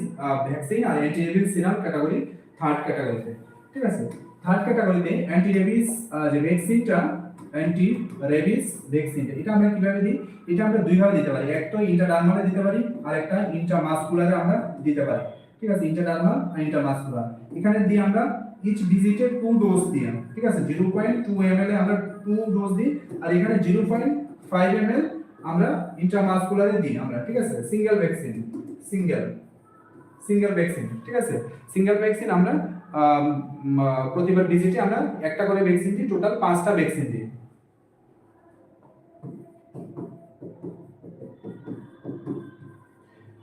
ভ্যাকসিন আর anti rabies serum category third ক্যাটাগরিতে, ঠিক আছে। থার্ড ক্যাটাগরিতে অ্যান্টি রেবিস যে ভ্যাকসিনটা, অ্যান্টি রেবিস ভ্যাকসিনটা এটা আমরা কিভাবে দিই? এটা আমরা দুই ভাবে দিতে পারি, একটা ইন্টারডার্মালে দিতে পারি আর একটা ইন্ট্রামাসকুলারে আমরা দিতে পারি, ঠিক আছে, ইন্টারডার্মাল আর ইন্ট্রামাসকুলার। এখানে দিয়ে আমরা ইচ ভিজিটে 2 ডোজ দিই, ঠিক আছে, 0.2 ml এ আমরা 2 ডোজ দিই আর এখানে 0.5 ml আমরা ইন্ট্রামাসকুলারে দিই আমরা, ঠিক আছে, সিঙ্গেল ভ্যাকসিন, সিঙ্গেল ভ্যাকসিন, ঠিক আছে। সিঙ্গেল ভ্যাকসিন আমরা প্রতিবার ভিজিটে আমরা একটা করে ভ্যাকসিন দিই, টোটাল 5টা ভ্যাকসিন দিই।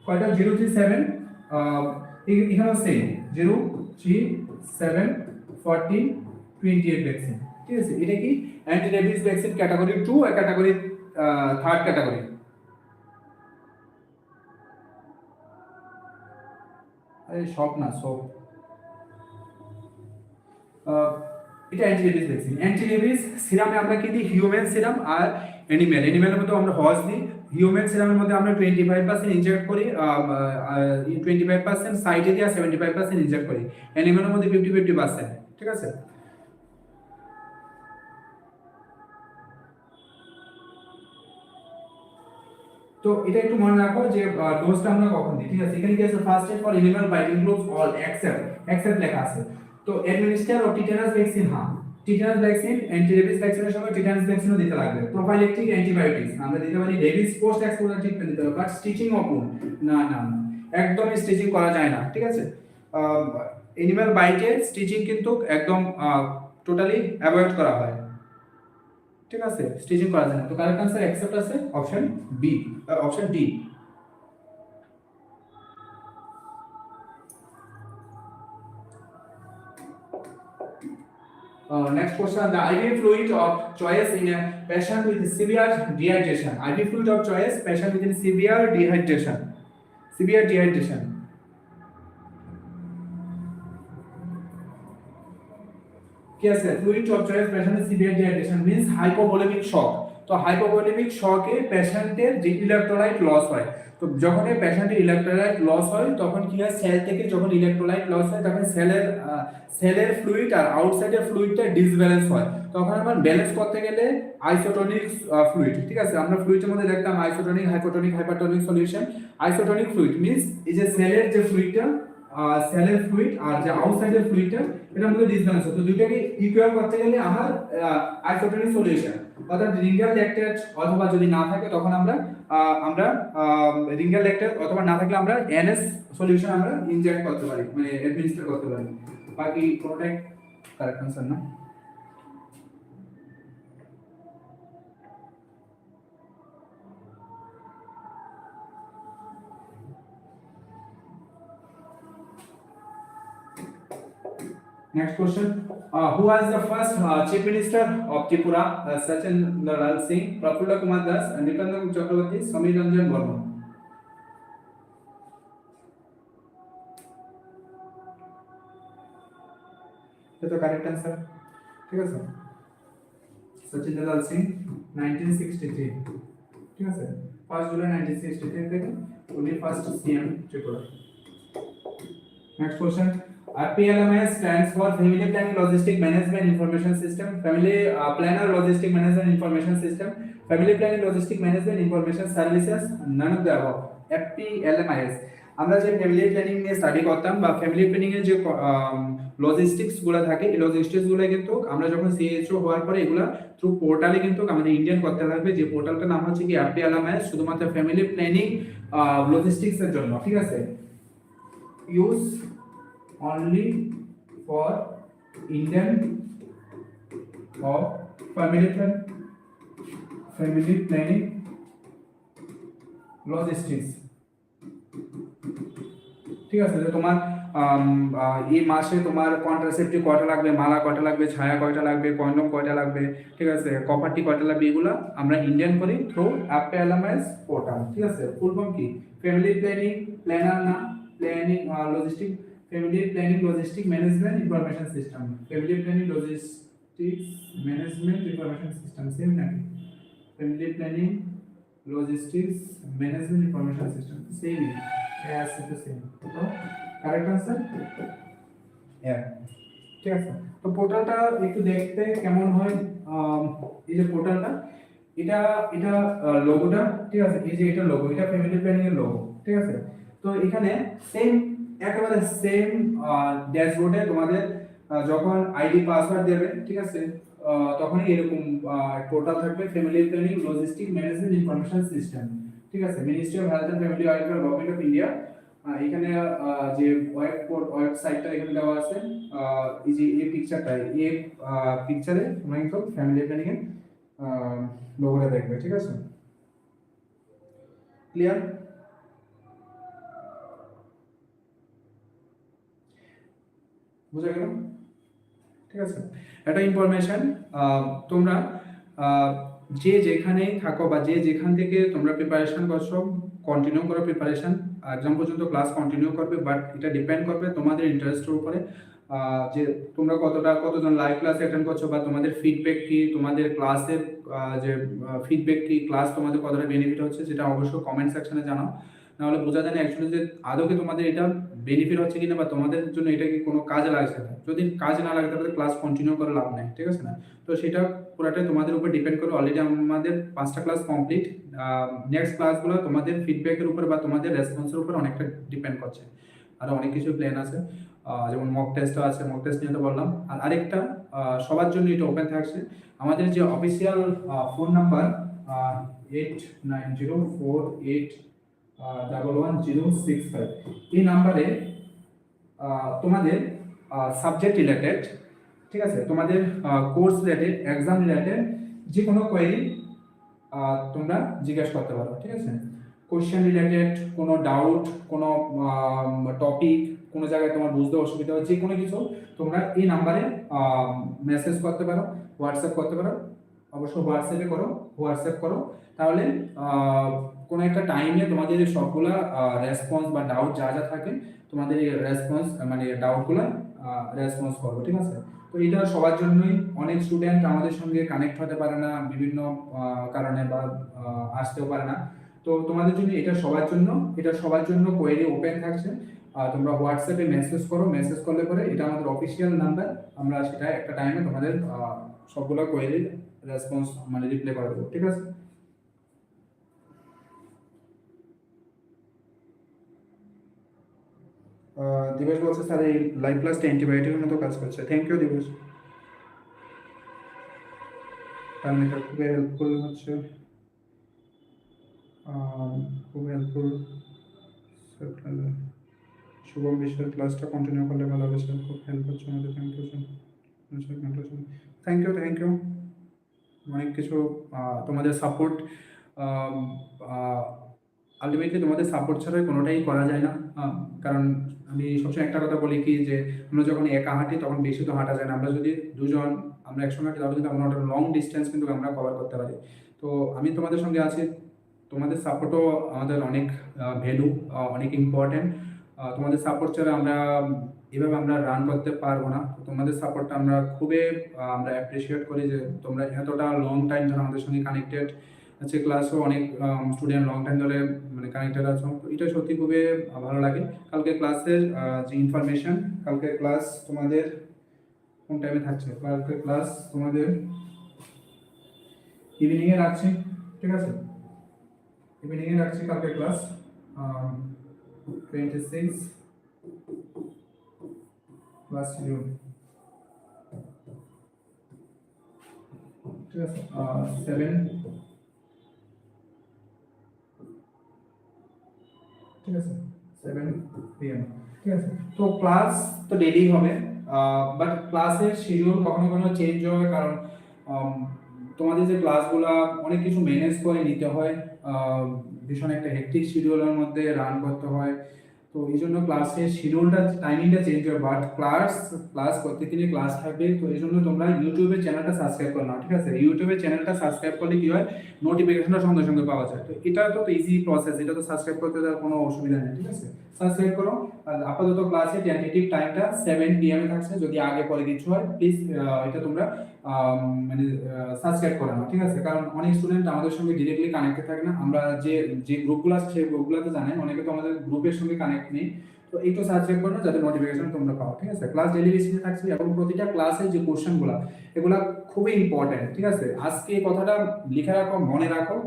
কয়টা? 037 এখানেও সেম 037 40 28 ভ্যাকসিন, ঠিক আছে। এটা কি অ্যান্টি রেবিস ভ্যাকসিন ক্যাটাগরি 2 আর ক্যাটাগরি থার্ড ক্যাটাগরি। আরে সব না, সব এটা anti rabies vaccine. Anti rabies সিরামে আমরা কি দিই? হিউম্যান সিরাম আর অ্যানিমেলের মধ্যে আমরা হজ দিই। হিউম্যান সিরামের মধ্যে আমরা 25% ইনজেক্ট করি, 25% সাইডে দিয়ে 75% ইনজেক্ট করি। অ্যানিমেলের মধ্যে 50-50%, ঠিক আছে। তো এটা একটু মনে রাখো যে ডোজটা আমরা কখন দিই, ঠিক আছে। এখানে কি আছে? First aid for animal bite includes all except লেখা আছে। তো অ্যাডমিনিস্টার অফ টিটানাস ভ্যাকসিন, হ্যাঁ টিটানাস ভ্যাকসিন অ্যান্টি রেবিস ভ্যাকসিনের সময় টিটানাস ভ্যাকসিনও দিতে লাগবে। প্রোফাইলেক্টিক অ্যান্টিবায়োটিক্স আমরা দিতে পারি, রেবিস পোস্ট এক্সপোজার ট্রিটমেন্ট দিতে পারি, বাট স্টিচিং অপুন না না না, একদমই স্টিচিং করা যায় না, ঠিক আছে। এনিমাল বাইটে স্টিচিং কিন্তু একদম টোটালি অ্যাভয়েড করা হয়, ঠিক আছে, স্টিচিং করা যায় না। তো কারেক্ট आंसर অ্যাকসেপ্ট আছে option B, option D. Next question, the IV fluid of choice in a patient with severe dehydration. IV fluid of choice, patient with severe dehydration. Severe dehydration. কি আছে? fluid of choice patient with severe dehydration means hypovolemic shock. তো হাইপোভলিমিক শকে পেশেন্টের যে ইলেক্ট্রোলাইট লস হয়, তো যখন এই পেশেন্টের ইলেক্ট্রোলাইট লস হয় তখন কি হয়? সেল থেকে যখন ইলেক্ট্রোলাইট লস হয় তখন সেলের ফ্লুইড আর আউটসাইডের ফ্লুইডটা ডিসব্যালেন্স হয়। তখন আমরা ব্যালেন্স করতে গেলে আইসোটোনিক ফ্লুইড, ঠিক আছে, আমরা ফ্লুইডের মধ্যে দেখতাম isotonic, hypotonic, hypertonic solution. Isotonic fluid means এই যে সেলের যে ফ্লুইডটা, সেলের ফ্লুইড আর যে আউটসাইডের ফ্লুইডটা এটার মধ্যে ডিসব্যালেন্স হয়। তো দুইটাকে ইকুয়াল করতে গেলে আমার আইসোটোনিক সলিউশন অর্থাৎ রিঙ্গাল ল্যাকটেট, অথবা যদি না থাকে তখন আমরা রিঙ্গাল ল্যাকটেট, অথবা না থাকলে আমরা এনএস সলিউশন আমরা ইনজেক্ট করতে পারি, মানে অ্যাডমিনিস্টার করতে পারি। বাকি কোনটাই কারেক্ট आंसर না। Next question, who was the first chief minister of Tripura? Sachin Lal Singh, Prafulla Kumar Das, Nityanand Chakraborty, Samir Ranjan Burman. ये तो करेक्ट आंसर, ठीक है सर। सचिन लाल सिंह 1963, ठीक है सर, 1 जुलाई 1963 থেকে উনি first CM Tripura. Next question, FPLMS stands for Family Planning Logistic Management Information System, Family Planner Logistic Management Information System, Family Planning Logistic Management Information Services, none of the above. FPLMS আমরা যে ফ্যামিলি প্ল্যানিং নিয়ে স্টাডি করতাম বা ফ্যামিলি প্ল্যানিং এর যে লজিস্টিক্স গুলো থাকে, এই লজিস্টিক্স গুলো কিন্তু আমরা যখন সিএইচও হওয়ার পরে এগুলা থ্রু পোর্টালে কিন্তু আমাদের ইন্ডিয়ান করতে লাগবে, যে পোর্টালটার নাম হচ্ছে কি FPLMS, শুধুমাত্র ফ্যামিলি প্ল্যানিং লজিস্টিক্স এর জন্য, ঠিক আছে, use only for Indian or family planning logistics, ঠিক আছে। যে তোমার এই মাসে তোমার কন্ট্রাসেপ্টিভ কয়টা লাগবে, মালা কয়টা লাগবে, ছায়া কয়টা লাগবে, কন্ডম কয়টা লাগবে, ঠিক আছে, কপারটি কয়টা লাগবে, এগুলো আমরা ইন্ডিয়ান করি থ্রু FPLMS পোর্টাল, ঠিক আছে। ফুল ফর্ম কি? ফ্যামিলি প্ল্যানিং, প্ল্যানার না, planning logistic, family planning logistic management information system, family planning logistics management information system same নাকি? Family planning logistics management information system same, yes এটা সেম। তো কারেক্ট आंसर ঠিক আছে। তো পোর্টালটা একটু দেখতে কেমন হয়, এই যে পোর্টালটা, এটা এটা লোগোটা, ঠিক আছে, এই যে এটা লোগো, এটা ফ্যামিলি প্ল্যানিং এর লোগো, ঠিক আছে। তো এখানে সেম, একেবারে সেম ড্যাশবোর্ডে তোমাদের যখন আইডি পাসওয়ার্ড দেবে, ঠিক আছে, তখনই এরকম পোর্টাল থাকবে, family planning logistic management information system, ঠিক আছে, ministry of health and family welfare government of India. এখানে যে ওয়েবসাইটটা এখানে দেওয়া আছে, এই যে এই পিকচারটা, এই পিকচারে তোমরা কিন্তু ফ্যামিলি প্ল্যানিং এর লোগোটা দেখবে, ঠিক আছে। ক্লিয়ার? বুঝা গেল? ঠিক আছে। একটা ইনফরমেশন, তোমরা যে যেখানে থাকো বা যে যেখান থেকে তোমরা প্রিপারেশন করছো, কন্টিনিউ করো প্রিপারেশন, এক্সাম পর্যন্ত ক্লাস কন্টিনিউ করবে, বাট এটা ডিপেন্ড করবে তোমাদের ইন্টারেস্টের উপরে, যে তোমরা কতজন লাইভ ক্লাস অ্যাটেন্ড করছো, বা তোমাদের ফিডব্যাক কি, তোমাদের ক্লাসের যে ফিডব্যাক কি, ক্লাস তোমাদের কতটা বেনিফিট হচ্ছে, সেটা অবশ্যই কমেন্ট সেকশনে জানাও। নাহলে বোঝা যায় না অ্যাকচুয়ালি যে আদৌ কি তোমাদের এটা বেনিফিট হচ্ছে কিনা, বা তোমাদের জন্য এটা কি কোনো কাজে লাগছে না। যদি কাজে না লাগে তাহলে ক্লাস কন্টিনিউ করে লাভ নেই, ঠিক আছে না। তো সেটা পুরোটাই তোমাদের উপর ডিপেন্ড করে। অলরেডি আমাদের 5টা ক্লাস কমপ্লিট, নেক্সট ক্লাসগুলো তোমাদের ফিডব্যাকের উপর বা তোমাদের রেসপন্সের উপর অনেকটা ডিপেন্ড করছে। আরও অনেক কিছু প্ল্যান আছে, যেমন মক টেস্টও আছে, মক টেস্ট নিয়ে তো বললাম। আর আরেকটা সবার জন্য এটা ওপেন থাকছে, আমাদের যে অফিসিয়াল ফোন নাম্বার 8904811065, এই নাম্বারে তোমাদের সাবজেক্ট রিলেটেড, ঠিক আছে, তোমাদের কোর্স রিলেটেড, এক্সাম রিলেটেড যে কোনো কোয়েরি তোমরা জিজ্ঞাসা করতে পারো, ঠিক আছে। কোশ্চেন রিলেটেড কোনো ডাউট, কোনো টপিক, কোনো জায়গায় তোমার বুঝতে অসুবিধা হয়, যে কোনো কিছু তোমরা এই নাম্বারে মেসেজ করতে পারো, হোয়াটসঅ্যাপ করতে পারো। অবশ্য হোয়াটসঅ্যাপ করো, তাহলে কোনো একটা টাইমে তোমাদের সবগুলা রেসপন্স বা ডাউট যা যা থাকে, তোমাদের এই রেসপন্স মানে ডাউটগুলো রেসপন্স করবো, ঠিক আছে। তো এটা সবার জন্যই, অনেক স্টুডেন্ট আমাদের সঙ্গে কানেক্ট হতে পারে না বিভিন্ন কারণে, বা আসতেও পারে না। তো তোমাদের জন্য এটা সবার জন্য কোয়েরি ওপেন থাকছে। তোমরা হোয়াটসঅ্যাপে মেসেজ করো, মেসেজ করলে পরে এটা আমাদের অফিসিয়াল নাম্বার, আমরা সেটা একটা টাইমে তোমাদের সবগুলো কোয়েরির রেসপন্স মানে রিপ্লাই করে দেবো, ঠিক আছে। দিবেশ বলছে স্যার এই লাইভ ক্লাসটা অ্যান্টিবায়োটিকের মতো কাজ করছে। থ্যাংক ইউ দিবেশ, কারণ এটা খুবই হেল্পফুল হচ্ছে, খুব হেল্পফুল। শুভম বিশ্বের ক্লাসটা কন্টিনিউ করলে ভালো হবে স্যার, খুব হেল্প হচ্ছে আমাদের। Thank you. অনেক কিছু তোমাদের সাপোর্ট, আলটিমেটলি তোমাদের সাপোর্ট ছাড়া কোনোটাই করা যায় না। কারণ আমি সবসময় একটা কথা বলি কি, যে আমরা যখন একা হাঁটি তখন বেশি তো হাঁটা যায় না। আমরা যদি দুজন আমরা একসঙ্গে হাঁটি তাহলে কিন্তু আমরা ওটা লং ডিস্টেন্স কিন্তু আমরা কভার করতে পারি। তো আমি তোমাদের সঙ্গে আছি, তোমাদের সাপোর্টও আমাদের অনেক ভ্যালু, অনেক ইম্পর্টেন্ট। তোমাদের সাপোর্ট ছাড়া আমরা এভাবে আমরা রান করতে পারবো না। তোমাদের সাপোর্টটা আমরা খুবই আমরা অ্যাপ্রিসিয়েট করি, যে তোমরা এতটা লং টাইম ধরে আমাদের সঙ্গে কানেক্টেড আছে, ক্লাসও অনেক স্টুডেন্ট লং টাইম ধরে মানে কানেক্টেড আছো, তো এটা সত্যি খুবই ভালো লাগে। কালকে ক্লাসের যে ইনফরমেশন, কালকে ক্লাস তোমাদের কোন টাইমে থাকছে, কালকে ক্লাস তোমাদের ইভিনিংয়ে রাখছি, ঠিক আছে, ইভিনিংয়ে রাখছি কালকে ক্লাস 26 ক্লাস শিডিউল, ঠিক আছে, 7, ঠিক আছে, 7 PM, ঠিক আছে। তো ক্লাস তো ডেইলি হবে, বাট ক্লাসের শিডিউল কখনো কখনো চেঞ্জ হয়, কারণ তোমাদের যে ক্লাসগুলো অনেক কিছু ম্যানেজ করে নিতে হয়, ভীষণ একটা হেক্টিক শিডিউলের মধ্যে রান করতে হয়। তো এই জন্য ক্লাসের শিডিউলটা টাইমিংটা চেঞ্জ হয়, বাট ক্লাস প্রত্যেকদিনই ক্লাস থাকবে। তো এই জন্য তোমরা ইউটিউবে চ্যানেলটা সাবস্ক্রাইব করে নাও, ঠিক আছে। ইউটিউবে চ্যানেলটা সাবস্ক্রাইব করলে কি হয়, নোটিফিকেশনটা সঙ্গে সঙ্গে পাওয়া যায়। তো এটা তো ইজি প্রসেস, এটা তো সাবস্ক্রাইব করতে দেওয়ার কোনো অসুবিধা নেই, ঠিক আছে। সাবস্ক্রাইব করো। আর আপাতত ক্লাসে টেন্টেটিভ টাইমটা 7 PM এ থাকছে, যদি আগে পরে কিছু হয় প্লিজ এটা তোমরা মানে সাবস্ক্রাইব করে নাও, ঠিক আছে? কারণ অনেক স্টুডেন্ট আমাদের সঙ্গে ডিরেক্টলি কানেক্টেড থাকে না, আমরা যে যে গ্রুপগুলো আছে সেই গ্রুপগুলোতে জানেন, অনেকে তো আমাদের গ্রুপের সঙ্গে কানেক্ট নেই। তো একটু সাবস্ক্রাইব করো যাতে নোটিফিকেশন তোমরা পাও, ঠিক আছে? ক্লাস ডেলি বেসিসে থাকছে এবং প্রতিটা ক্লাসে যে কোশ্চেনগুলো এগুলা খুবই ইম্পর্টেন্ট, ঠিক আছে? আজকে এই কথাটা লিখে রাখো, মনে রাখো,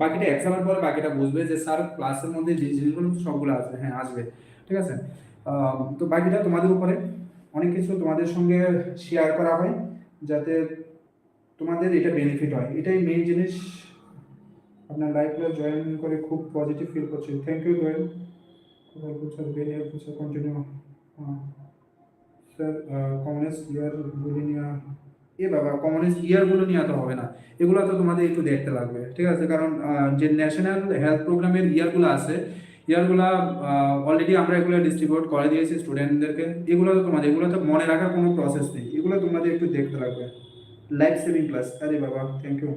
বাকিটা এক্সামের পরে বাকিটা বুঝবে যে স্যার ক্লাসের মধ্যে যে জিনিসগুলো সবগুলো আসবে, হ্যাঁ আসবে, ঠিক আছে? তো বাকিটা তোমাদের উপরে, অনেক কিছু তোমাদের সঙ্গে শেয়ার করা হয় যাতে তোমাদের এটা বেনিফিট হয়, এটাই মেইন জিনিস। আপনার লাইফে জয়েন করে খুব পজিটিভ ফিল করছি, thank you Doyel. Very helpful sir, continue. Sir communist ইয়ারগুলো নিয়ে, এ বাবা কমিউনিস্ট ইয়ারগুলো নিয়ে তো হবে না, এগুলো তো তোমাদের একটু দেখতে লাগবে, ঠিক আছে? কারণ যে ন্যাশনাল হেলথ প্রোগ্রামের ইয়ারগুলো আছে, ইয়ারগুলা অলরেডি আমরা এগুলো ডিস্ট্রিবিউট করে দিয়েছি স্টুডেন্টদেরকে, এগুলো তো তোমাদের, এগুলো তো মনে রাখার কোনো প্রসেস নেই, এগুলো তোমাদের একটু দেখতে লাগবে। লাইফ সেভিং ক্লাস, আরে বাবা thank you.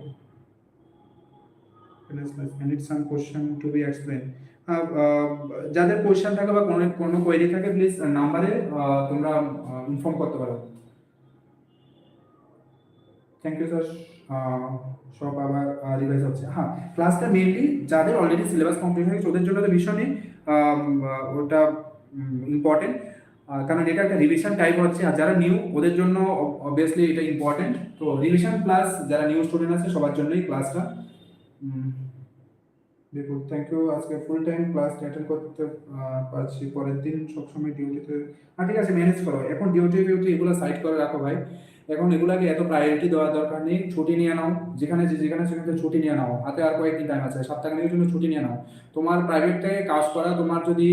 I need some question to be explained. যাদের কোয়েশ্চেন থাকে বা কোনো কোনো কোয়েরি থাকে প্লিজ নাম্বারে তোমরা ইনফর্ম করতে পারো। Thank you sir. সব আবার রিভাইজ হচ্ছে, হ্যাঁ ক্লাসটা মেইনলি যাদের অলরেডি সিলেবাস কমপ্লিট হয়ে গেছে ওদের জন্য তো ভীষণই ওটা ইম্পর্টেন্ট, কারণ এটা একটা রিভিশন টাইপ হচ্ছে, আর যারা নিউ ওদের জন্য অবভিয়াসলি এটা ইম্পর্টেন্ট। তো রিভিশন প্লাস যারা নিউ স্টুডেন্ট আছে সবার জন্যই ক্লাসটা। দেখুন থ্যাংক ইউ, আজকে ফুল টাইম ক্লাস অ্যাটেন্ড করতে পারছি, পরের দিন সবসময় ডিউটিতে। হ্যাঁ ঠিক আছে, ম্যানেজ করো, এখন ডিউটি এগুলো সাইড করে রাখো ভাই, এখন এগুলাকে এত প্রায়োরিটি দেওয়ার দরকার নেই, ছুটি নিয়ে নাও, যেখানে সেখানে ছুটি নিয়ে নাও, হাতে আর কয়েকদিন টাইম আছে, সপ্তাহখানেকের জন্য ছুটি নিয়ে নাও। তোমার প্রাইভেটটাকে কাজ করা তোমার যদি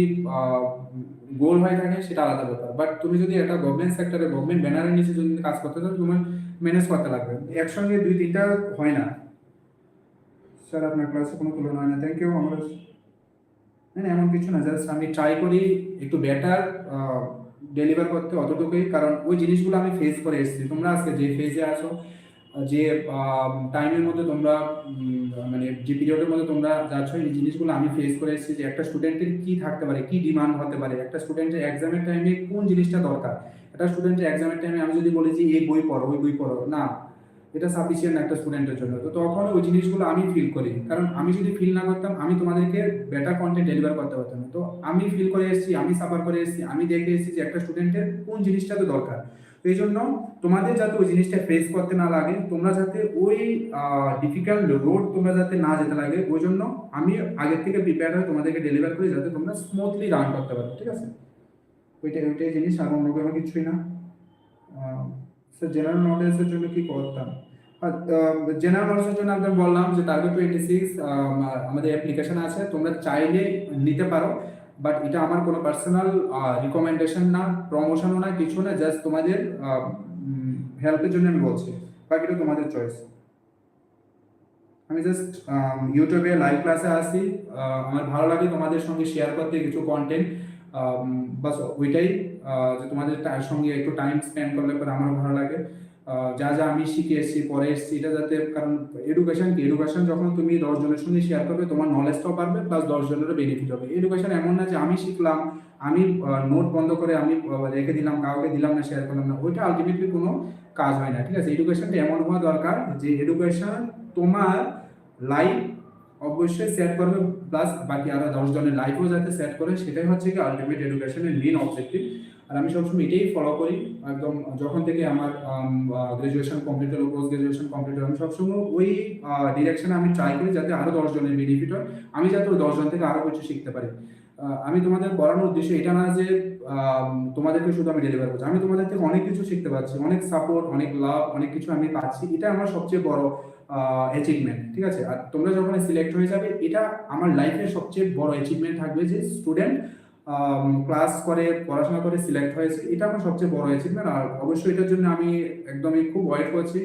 গোল হয়ে থাকে সেটা আলাদা ব্যাপার, বাট তুমি যদি একটা গভর্নমেন্ট সেক্টরে গভর্নমেন্ট ব্যানারের নিচে যদি কাজ করতে চাও তোমার ম্যানেজ করতে লাগবে, একসঙ্গে দুই তিনটা হয় না। স্যার আপনার ক্লাসে কোনো তুলনা হয় না, থ্যাংক ইউ। আমরা না এমন কিছু না, জাস্ট আমি ট্রাই করি একটু বেটার ডেলিভার করতে, অতটুকুই, কারণ ওই জিনিসগুলো আমি ফেস করে এসেছি। তোমরা আজকে যে ফেজে আছো, যে টাইমের মধ্যে তোমরা মানে যে পিরিয়ডের মধ্যে তোমরা যাচ্ছ, এই জিনিসগুলো আমি ফেস করে এসেছি যে একটা স্টুডেন্টের কি থাকতে পারে, কি ডিমান্ড হতে পারে, একটা স্টুডেন্টের এক্সামের টাইমে কোন জিনিসটা দরকার। একটা স্টুডেন্টের এক্সামের টাইমে আমি যদি বলি যে এই বই পড়ো ওই বই পড়ো, না এটা সাফিসিয়েন্ট একটা স্টুডেন্টের জন্য। তো তখন ওই জিনিসগুলো আমি ফিল করি, কারণ আমি যদি ফিল না করতাম আমি তোমাদেরকে বেটার কন্টেন্ট ডেলিভার করতে পারতাম না। তো আমি ফিল করে এসেছি, আমি সাফার করে এসেছি, আমি দেখে এসেছি যে একটা স্টুডেন্টের কোন জিনিসটা তো দরকার। তো এই জন্য তোমাদের যাতে ওই জিনিসটা ফেস করতে না লাগে, তোমরা যাতে ওই ডিফিকাল্ট রোড তোমরা যাতে না যেতে লাগে, ওই জন্য আমি আগের থেকে প্রিপেয়ার হয়ে তোমাদেরকে ডেলিভার করি যাতে তোমরা স্মুথলি রান করতে পারো, ঠিক আছে? ওইটাই জিনিস, আর অন্য কোনো কিছুই না। স্যার জেনারেল নলেজের জন্য কি করতাম? জেনারেল নলেজের জন্য আমি বললাম যে টার্গেট 26 আমাদের অ্যাপ্লিকেশন আছে, তোমরা চাইলে নিতে পারো, বাট এটা আমার কোনো পার্সোনাল রিকমেন্ডেশন না, প্রমোশনও না, কিছু না, জাস্ট তোমাদের হেল্পের জন্য আমি বলছি, বাকিটা তোমাদের চয়েস। আমি জাস্ট ইউটিউবে লাইভ ক্লাসে আসি, আমার ভালো লাগে তোমাদের সঙ্গে শেয়ার করতে কিছু কন্টেন্ট, বাস ওইটাই, যে তোমাদের সঙ্গে একটু টাইম স্পেন্ড করলে পরে আমারও ভালো লাগে। যা যা আমি শিখে এসেছি পরে এসেছি এটা যাতে, কারণ এডুকেশন যখন তুমি 10 জনের সঙ্গে শেয়ার করবে তোমার নলেজটাও পারবে প্লাস 10 জনেরও বেনিফিট হবে। এডুকেশন এমন না যে আমি শিখলাম, আমি নোট বন্ধ করে আমি রেখে দিলাম, কাউকে দিলাম না, শেয়ার করলাম না, ওইটা আলটিমেটলি কোনো কাজ হয় না, ঠিক আছে? এডুকেশনটা এমন হওয়া দরকার যে এডুকেশন তোমার লাইফ অবশ্যই সেট করবে, প্লাস বাকি আরো 10 জনের লাইফও যাতে সেট করে, সেটাই হচ্ছে কি আলটিমেট এডুকেশনের মেইন অবজেক্টিভ। আর আমি সবসময় এটাই ফলো করি, একদম যখন থেকে আমার গ্রাজুয়েশন কমপ্লিট হলো, পোস্ট গ্রাজুয়েশন কমপ্লিট হলো, আমি সবসময় ওই ডিরেকশনে আমি ট্রাই করি যাতে আরো 10 জনের বেনিফিট হয়, আমি যাতে ওই 10 জন থেকে আরো কিছু শিখতে পারি। আমি তোমাদের পড়ানোর উদ্দেশ্য এটা না যে তোমাদেরকে শুধু আমি ডেলিভার করছি, আমি তোমাদের থেকে অনেক কিছু শিখতে পারছি, অনেক সাপোর্ট, অনেক লাভ, অনেক কিছু আমি পাচ্ছি, এটা আমার সবচেয়ে বড় অ্যাচিভমেন্ট, ঠিক আছে? আর তোমরা যখন সিলেক্ট হয়ে যাবে, এটা আমার লাইফের সবচেয়ে বড় অ্যাচিভমেন্ট থাকবে যে স্টুডেন্ট ক্লাস করে পড়াশোনা করে সিলেক্ট হয়েছে, এটা আমার সবচেয়ে বড় অ্যাচিভমেন্ট। আর অবশ্যই এটার জন্য আমি একদমই খুব ওয়েট করছি,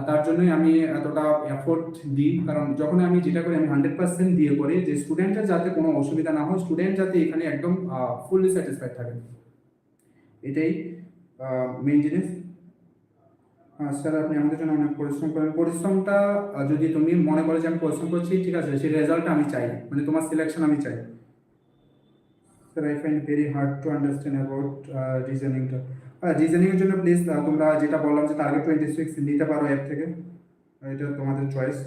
তার জন্যই আমি এতটা এফোর্ট দিই, কারণ যখন আমি যেটা করি আমি 100% দিয়ে করি যে স্টুডেন্টের যাতে কোনো অসুবিধা না হয়, স্টুডেন্ট যাতে এখানে একদম ফুললি স্যাটিসফাইড থাকে, এটাই মেইন জিনিস। স্যার আপনি আমাদের জন্য অনেক পরিশ্রম করেন, পরিশ্রমটা যদি তুমি মনে করো যে আমি পরিশ্রম করছি, ঠিক আছে, সেই রেজাল্টটা আমি চাই, মানে তোমার সিলেকশন আমি চাই। that I find very hard to understand about reasoning টা রিজনিং এর জন্য প্লিজ তোমরা যেটা বললাম যে টার্গেট 26 নিতে পারো অ্যাপ থেকে, এটা তোমাদের চয়েস।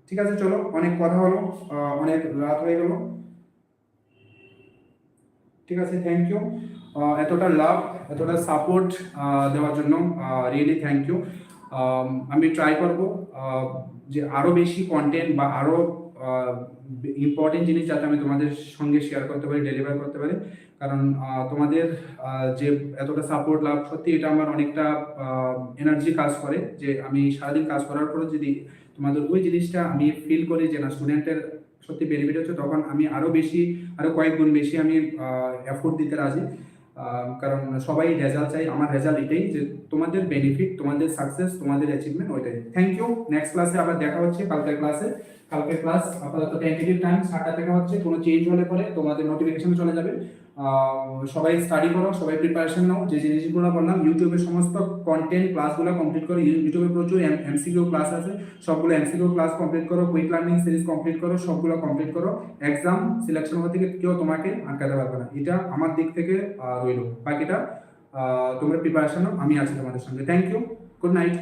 ঠিক আছে, চলো, অনেক কথা হলো, অনেক রাত হয়ে গেল। ঠিক আছে, থ্যাংক ইউ এতটা লাভ, এতটা সাপোর্ট দেওয়ার জন্য, রিয়েলি থ্যাংক ইউ। আমি ট্রাই করব যে আরও বেশি কন্টেন্ট বা আরও ইম্পর্টেন্ট জিনিস যাতে আমি তোমাদের সঙ্গে শেয়ার করতে পারি, ডেলিভার করতে পারি। কারণ তোমাদের যে এতটা সাপোর্ট লাভ, সত্যি এটা আমার অনেকটা এনার্জি কাজ করে, যে আমি সারাদিন কাজ করার পরে যদি তোমাদের ওই জিনিসটা আমি ফিল করি যে না স্টুডেন্টের সত্যি বেনিফিট হচ্ছে, তখন আমি আরও বেশি, আরও কয়েক গুণ বেশি আমি এফোর্ট দিতে রাজি। কারণ সবাই রেজাল্ট চাই, আমার রেজাল্ট এটাই যে তোমাদের বেনিফিট, তোমাদের সাকসেস, তোমাদের অ্যাচিভমেন্ট ওইটাই। Thank you. নেক্সট ক্লাসে আবার দেখা হচ্ছে, কালকের ক্লাসে। কালকের ক্লাস আপাতত টেন্টেটিভ টাইম 7টা থেকে হচ্ছে, কোনো চেঞ্জ হলে পরে তোমাদের নোটিফিকেশন চলে যাবে। সবাই স্টাডি করো, সবাই প্রিপারেশন নাও। যে জিনিসগুলো বললাম, ইউটিউবের সমস্ত কন্টেন্ট ক্লাসগুলো কমপ্লিট করো। ইউটিউবে প্রচুর এমসিকিউ ক্লাস আছে, সবগুলো এমসিকিউ ক্লাস কমপ্লিট করো। কুইক লার্নিং সিরিজ কমপ্লিট করো, সবগুলো কমপ্লিট করো। এক্সাম সিলেকশন হওয়া থেকে কেউ তোমাকে আটকাতে পারবে না, এটা আমার দিক থেকে রইল। বাকিটা তোমরা প্রিপারেশন নাও, আমি আছি তোমাদের সঙ্গে। Thank you, good night.